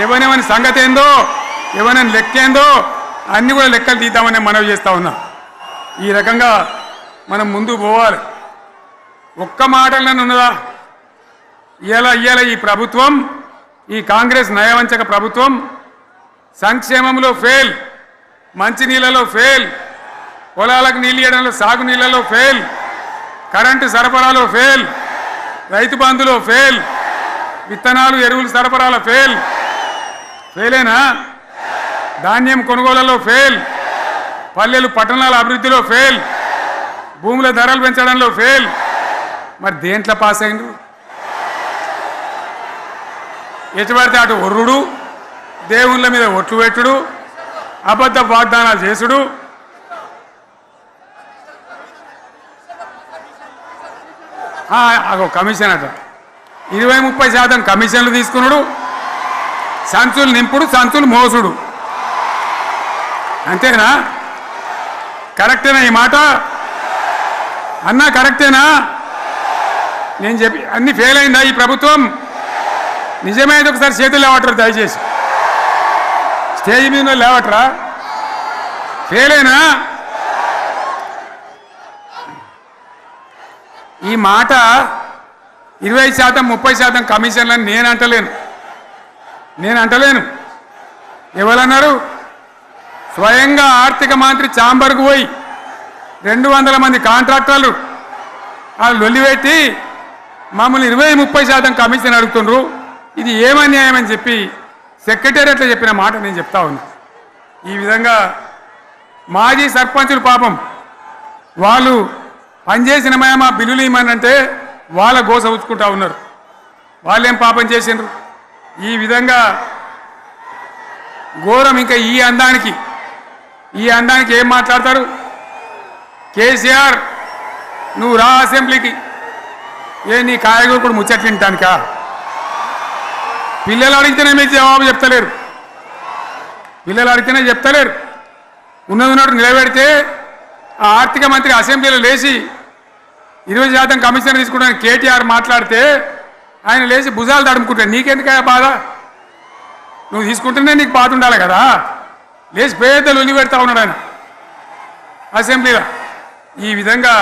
ఎవరెవరి సంగతి ఏందో, ఎవరైనా లెక్కేందో అన్నీ కూడా లెక్కలు తీద్దామని మనవి చేస్తా ఉన్నా. ఈ రకంగా మనం ముందుకు పోవాలి. ఒక్క మాటలను ఉన్నదా? ఇవాళ ఈ ప్రభుత్వం, ఈ కాంగ్రెస్ నయవంచక ప్రభుత్వం సంక్షేమంలో ఫెయిల్, మంచినీళ్ళలో ఫెయిల్, పొలాలకు నీళ్ళు ఇవ్వడంలో, సాగు నీళ్ళలో ఫెయిల్, కరెంటు సరఫరాలో ఫెయిల్, రైతు బంధులో ఫెయిల్, విత్తనాలు ఎరువులు సరఫరాలో ఫెయిలేనా? ధాన్యం కొనుగోళ్లలో ఫెయిల్, పల్లెలు పట్టణాల అభివృద్ధిలో ఫెయిల్, భూముల ధరలు పెంచడంలో ఫెయిల్. మరి దేంట్లో పాస్ అయిండు? ఎటుపడితే అటు ఒర్రుడు, దేవుళ్ళ మీద ఒట్లు పెట్టుడు, అబద్ధ వాగ్దానాలు చేసుడు. అగో కమిషన్ అట 20-30% కమిషన్లు తీసుకున్నాడు, సంచులు నింపుడు, సంచులు మోసుడు. అంతేనా? కరెక్టేనా ఈ మాట? అన్నా కరెక్టేనా? నేను చెప్పి అన్ని ఫెయిల్ అయిందా ఈ ప్రభుత్వం? నిజమైతే ఒకసారి చేతులు లేవటరు దయచేసి, స్టేజ్ మీద లేవటరా? ఫెయిలేనా? ఈ మాట 20%-30% కమిషన్లని నేను అంటలేను. ఎవరన్నారు? స్వయంగా ఆర్థిక మంత్రి ఛాంబర్కు పోయి 200 మంది కాంట్రాక్టర్లు వాళ్ళు లొల్లిపెట్టి మమ్మల్ని 20-30% కమిషన్ అడుగుతుండ్రు, ఇది ఏమన్యాయం అని చెప్పి సెక్రటేరియట్లో చెప్పిన మాట నేను చెప్తా ఉన్నా. ఈ విధంగా మాజీ సర్పంచులు పాపం వాళ్ళు పనిచేసిన మా బిల్లులు ఇవ్వమనంటే వాళ్ళ గోస ఉంచుకుంటా ఉన్నారు. వాళ్ళేం పాపం చేసిండ్రు? ఈ విధంగా ఘోరం. ఇంకా ఈ అందానికి ఏం మాట్లాడతారు? కేసీఆర్ నువ్వు రా అసెంబ్లీకి, నీ కాయగూరు కూడా ముచ్చట్లు తింటానికా? పిల్లలు అడిగితేనే మీకు జవాబు చెప్తలేరు, ఉన్నట్టు నిలబెడితే ఆ ఆర్థిక మంత్రి అసెంబ్లీలో లేచి 20% కమిషన్ తీసుకుంటాను కేటీఆర్ మాట్లాడితే ఆయన లేచి భుజాలు తడుముకుంటాడు. నీకెందుకయ్యా బాధ? నువ్వు తీసుకుంటేనే నీకు బాధ ఉండాలి కదా. లేచి పేదలు ఉల్లి పెడతా ఉన్నాడు ఆయన అసెంబ్లీలో. ఈ విధంగా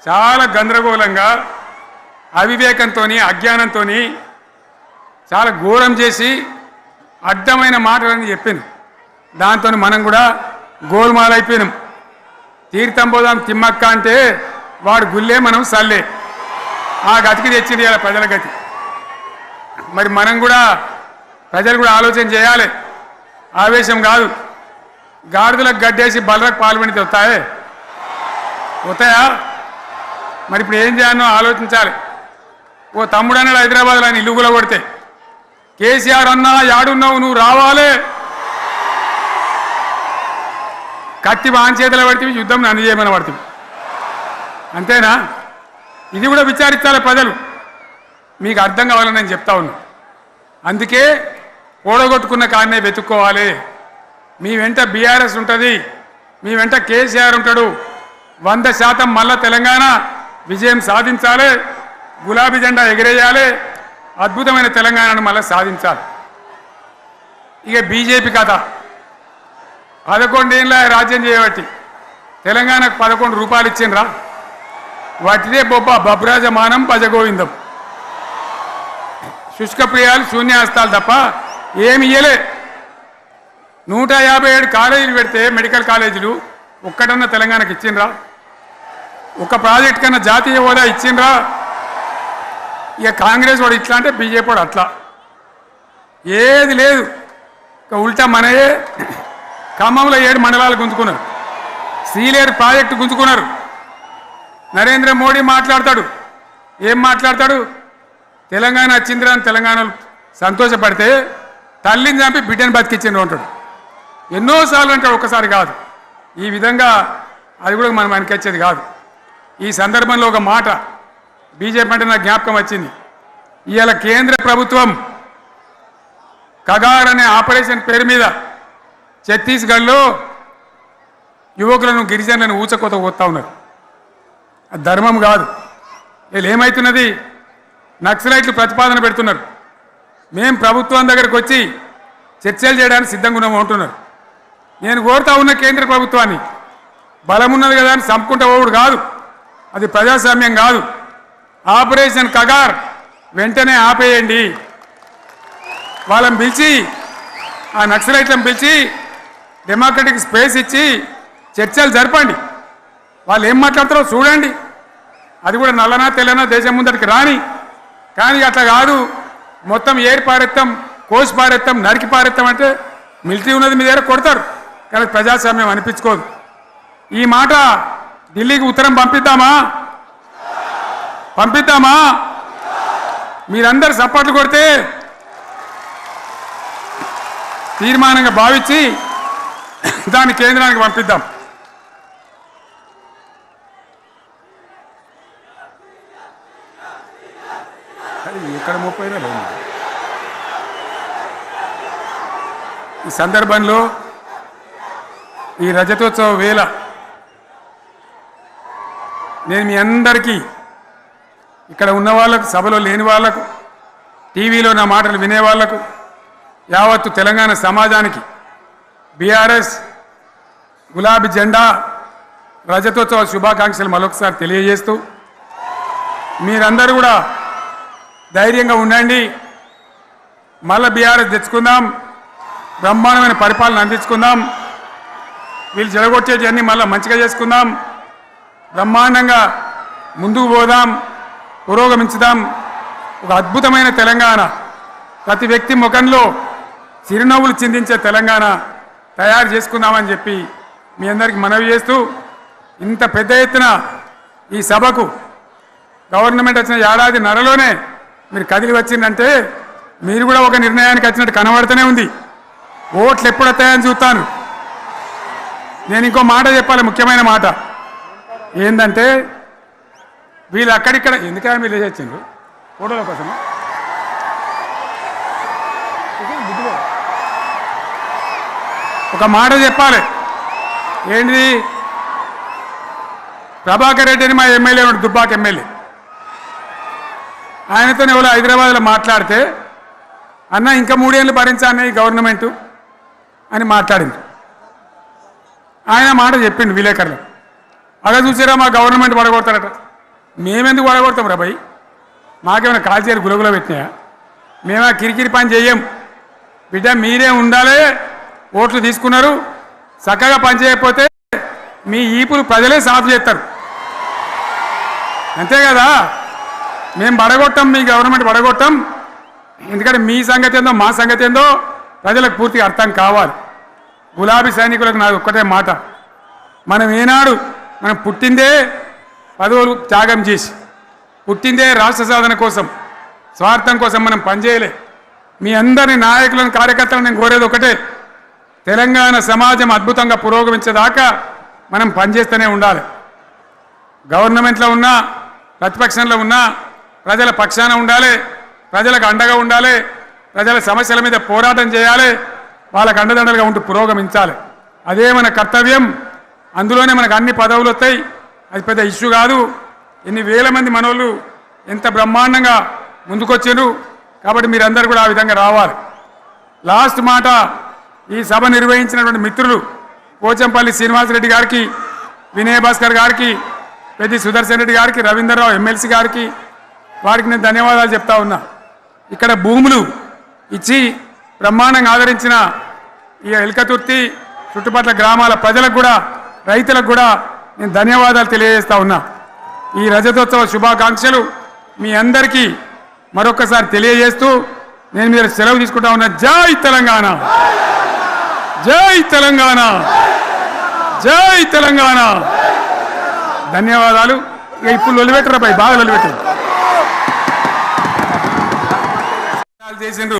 చాలా గందరగోళంగా అవివేకంతో అజ్ఞానంతో చాలా ఘోరం చేసి అడ్డమైన మాటలని చెప్పింది. దాంతో మనం కూడా గోల్మాలైపోయినాం. తీర్థం పోదాం తిమ్మక్క అంటే వాడు గుల్లే మనం సల్లే. ఆ గతికి తెచ్చింది ఇలా ప్రజల గతి. మరి మనం కూడా ప్రజలు కూడా ఆలోచన చేయాలి. ఆవేశం కాదు. గాడిదలకు గడ్డేసి బలరకు పాల్పడితే వస్తాయా? మరి ఇప్పుడు ఏం చేయాలో ఆలోచించాలి. ఓ తమ్ముడు అన్నాడు హైదరాబాద్లో ఆయన ఇల్లు కూడా కొడితే, కేసీఆర్ అన్నా యాడున్నావు నువ్వు రావాలి, కత్తి వాంచేతలు పడితే యుద్ధం నన్ను చేయమని పడుతుంది. అంతేనా? ఇది కూడా విచారించాలి ప్రజలు. మీకు అర్థం కావాలని నేను చెప్తా ఉన్నా. అందుకే ఓడగొట్టుకున్న కాడనే వెతుక్కోవాలి. మీ వెంట బీఆర్ఎస్ ఉంటుంది, మీ వెంట కేసీఆర్ ఉంటాడు. 100% మళ్ళా తెలంగాణ విజయం సాధించాలి, గులాబీ జెండా ఎగిరేయాలి, అద్భుతమైన తెలంగాణను మళ్ళీ సాధించాలి. ఇక బీజేపీ కథ 11 ఏళ్ళ రాజ్యం చేయబట్టి తెలంగాణకు 11 రూపాయలు ఇచ్చిండ్రా? వాటిదే బబ్రాజమానం భజగోవిందం, శుష్కప్రియాలు శూన్యాస్తాలు తప్ప ఏమి ఇయ్యలే. 157 కాలేజీలు పెడితే మెడికల్ కాలేజీలు ఒక్కటన్నా తెలంగాణకు ఇచ్చిండ్రా? ఒక ప్రాజెక్ట్ కన్నా జాతీయ హోదా ఇచ్చిండ్రా? ఇక కాంగ్రెస్ వాడు ఇట్లా అంటే బీజేపీ వాడు అట్లా, ఏది లేదు. ఇక ఉల్టా మనయే ఖమ్మంలో 7 మండలాలు గుంజుకున్నారు, సీలేరు ప్రాజెక్టు గుంజుకున్నారు. నరేంద్ర మోడీ మాట్లాడతాడు, ఏం మాట్లాడతాడు? తెలంగాణ వచ్చిందిరా అని తెలంగాణలో సంతోషపడితే తల్లిని చంపి బిడ్డను బతికిచ్చిండ్రు అంటాడు. ఎన్నోసార్లు అంటాడు, ఒక్కసారి కాదు. ఈ విధంగా అది కూడా మనం వెనకొచ్చేది కాదు. ఈ సందర్భంలో ఒక మాట బీజేపీ అంటే నాకు జ్ఞాపకం వచ్చింది. ఇవాళ కేంద్ర ప్రభుత్వం కగార్ అనే ఆపరేషన్ పేరు మీద ఛత్తీస్గఢ్లో యువకులను గిరిజనులను ఊచకోత పోతా ఉన్నారు. అది ధర్మం కాదు. వీళ్ళు ఏమవుతున్నది? నక్సలైట్లు ప్రతిపాదన పెడుతున్నారు. మేము ప్రభుత్వం దగ్గరకు వచ్చి చర్చలు చేయడానికి సిద్ధంగా ఉన్నాము అంటున్నారు. నేను కోరుతా ఉన్న కేంద్ర ప్రభుత్వాన్ని, బలమున్నది కదా అని చంపుకుంటా పోవుడు కాదు, అది ప్రజాస్వామ్యం కాదు. ఆపరేషన్ కగార్ వెంటనే ఆపేయండి. వాళ్ళని పిలిచి, ఆ నక్సలైట్లను పిలిచి డెమోక్రటిక్ స్పేస్ ఇచ్చి చర్చలు జరపండి. వాళ్ళు ఏం మాట్లాడతారో చూడండి. అది కూడా నల్లనా తెల్లనా దేశం ముందటికి రాని. కానీ అట్లా కాదు, మొత్తం ఏరి పారెత్తాం, కోసి పారెత్తాం, నరికి పారెత్తాం అంటే మిలిటరీ ఉన్నది మీ దగ్గర కొడతారు. కానీ ప్రజాస్వామ్యం అనిపించుకోదు. ఈ మాట ఢిల్లీకి ఉత్తరం పంపిద్దామా? మీరందరూ సపోర్ట్లు కొడితే తీర్మానంగా భావించి దాన్ని కేంద్రానికి పంపిద్దాం. ఇక్కడ 30 ఈ సందర్భంలో ఈ రజతోత్సవ వేళ నేను మీ అందరికీ, ఇక్కడ ఉన్న వాళ్ళకు, సభలో లేని వాళ్లకు, టీవీలో నా మాటలు వినేవాళ్లకు, యావత్తు తెలంగాణ సమాజానికి బీఆర్ఎస్ గులాబీ జెండా రజతోత్సవ శుభాకాంక్షలు మరొకసారి తెలియజేస్తూ, మీరందరూ కూడా ధైర్యంగా ఉండండి. మళ్ళీ బీఆర్ఎస్ తెచ్చుకుందాం, బ్రహ్మాండమైన పరిపాలన అందించుకుందాం. వీళ్ళు జరగొచ్చేటివన్నీ మళ్ళీ మంచిగా చేసుకుందాం, బ్రహ్మాండంగా ముందుకు పోదాం, పురోగమించుదాం. ఒక అద్భుతమైన తెలంగాణ, ప్రతి వ్యక్తి ముఖంలో చిరునవ్వులు చిందించే తెలంగాణ తయారు చేసుకుందామని చెప్పి మీ అందరికీ మనవి చేస్తూ, ఇంత పెద్ద ఎత్తున ఈ సభకు గవర్నమెంట్ వచ్చిన ఏడాది నరలోనే మీరు కదిలి వచ్చిందంటే మీరు కూడా ఒక నిర్ణయానికి వచ్చినట్టు కనబడుతూనే ఉంది. ఓట్లు ఎప్పుడు వస్తాయని చూస్తాను. నేను ఇంకో మాట చెప్పాలి, ముఖ్యమైన మాట ఏంటంటే, వీళ్ళు అక్కడిక్కడ ఎందుకైనా మీరు లేచొచ్చిండ్రు ఫోటోల కోసం. ఒక మాట చెప్పాలి, ఏంటిది? ప్రభాకర్ రెడ్డి అని మా ఎమ్మెల్యే ఉన్నాడు, దుబ్బాక ఎమ్మెల్యే. ఆయనతో ఎవరో హైదరాబాద్లో మాట్లాడితే, అన్న ఇంకా 3 ఏళ్ళు భరించాను ఈ గవర్నమెంటు అని మాట్లాడింది. ఆయన మాట చెప్పిండు విలేకరులు, అలా చూసారా మా గవర్నమెంట్ పడగొడతారట. మేమెందుకు పడగొడతాం రా భయ్? మాకేమైనా కాల్చేరు గులగుల పెట్టినాయా? మేమా కిరికిరి పని చెయ్యం బిడ్డ. మీరే ఉండాలి. ఓట్లు తీసుకున్నారు, చక్కగా పని చేయకపోతే మీ ఈపులు ప్రజలే సాఫ్ చేస్తారు. అంతే కదా? మేము పడగొట్టాం, మీ గవర్నమెంట్ పడగొట్టాం. ఎందుకంటే మీ సంగతి ఏందో మా సంగతి ఏందో ప్రజలకు పూర్తిగా అర్థం కావాలి. గులాబీ సైనికులకు నాది ఒక్కటే మాట, మనం ఏనాడు మనం పుట్టిందే పదవులు త్యాగం చేసి, పుట్టిందే రాష్ట్ర సాధన కోసం, స్వార్థం కోసం మనం పనిచేయలే. మీ అందరి నాయకులను కార్యకర్తలను నేను కోరేది ఒకటే, తెలంగాణ సమాజం అద్భుతంగా పురోగమించేదాకా మనం పనిచేస్తూనే ఉండాలి. గవర్నమెంట్లో ఉన్నా ప్రతిపక్షంలో ఉన్నా ప్రజల పక్షాన ఉండాలి, ప్రజలకు అండగా ఉండాలి, ప్రజల సమస్యల మీద పోరాటం చేయాలి, వాళ్ళకు అండదండలుగా ఉంటూ పురోగమించాలి. అదే మన కర్తవ్యం. అందులోనే మనకు అన్ని పదవులు వస్తాయి. అది పెద్ద ఇష్యూ కాదు. ఎన్ని వేల మంది మనోళ్ళు ఎంత బ్రహ్మాండంగా ముందుకొచ్చారు. కాబట్టి మీరందరూ కూడా ఆ విధంగా రావాలి. లాస్ట్ మాట, ఈ సభ నిర్వహించినటువంటి మిత్రులు పోచంపల్లి శ్రీనివాసరెడ్డి గారికి, వినయ్ భాస్కర్ గారికి, పెద్ది సుదర్శన్ రెడ్డి గారికి, రవీంద్రరావు ఎమ్మెల్సీ గారికి, వారికి నేను ధన్యవాదాలు చెప్తా ఉన్నా. ఇక్కడ భూములు ఇచ్చి బ్రహ్మాండంగా ఆదరించిన ఈ ఎల్కతుర్తి చుట్టుపక్కల గ్రామాల ప్రజలకు కూడా, రైతులకు కూడా నేను ధన్యవాదాలు తెలియజేస్తా ఉన్నా. ఈ రజతోత్సవ శుభాకాంక్షలు మీ అందరికీ మరొకసారి తెలియజేస్తూ నేను మీరు సెలవు తీసుకుంటా ఉన్నా. జై తెలంగాణ, జై తెలంగాణ, జై తెలంగాణ. ధన్యవాదాలు. ఇక ఇప్పుడు లొలిపెట్టరా పై, బాగా లొలిపెట్టారు చేసిండ్రు.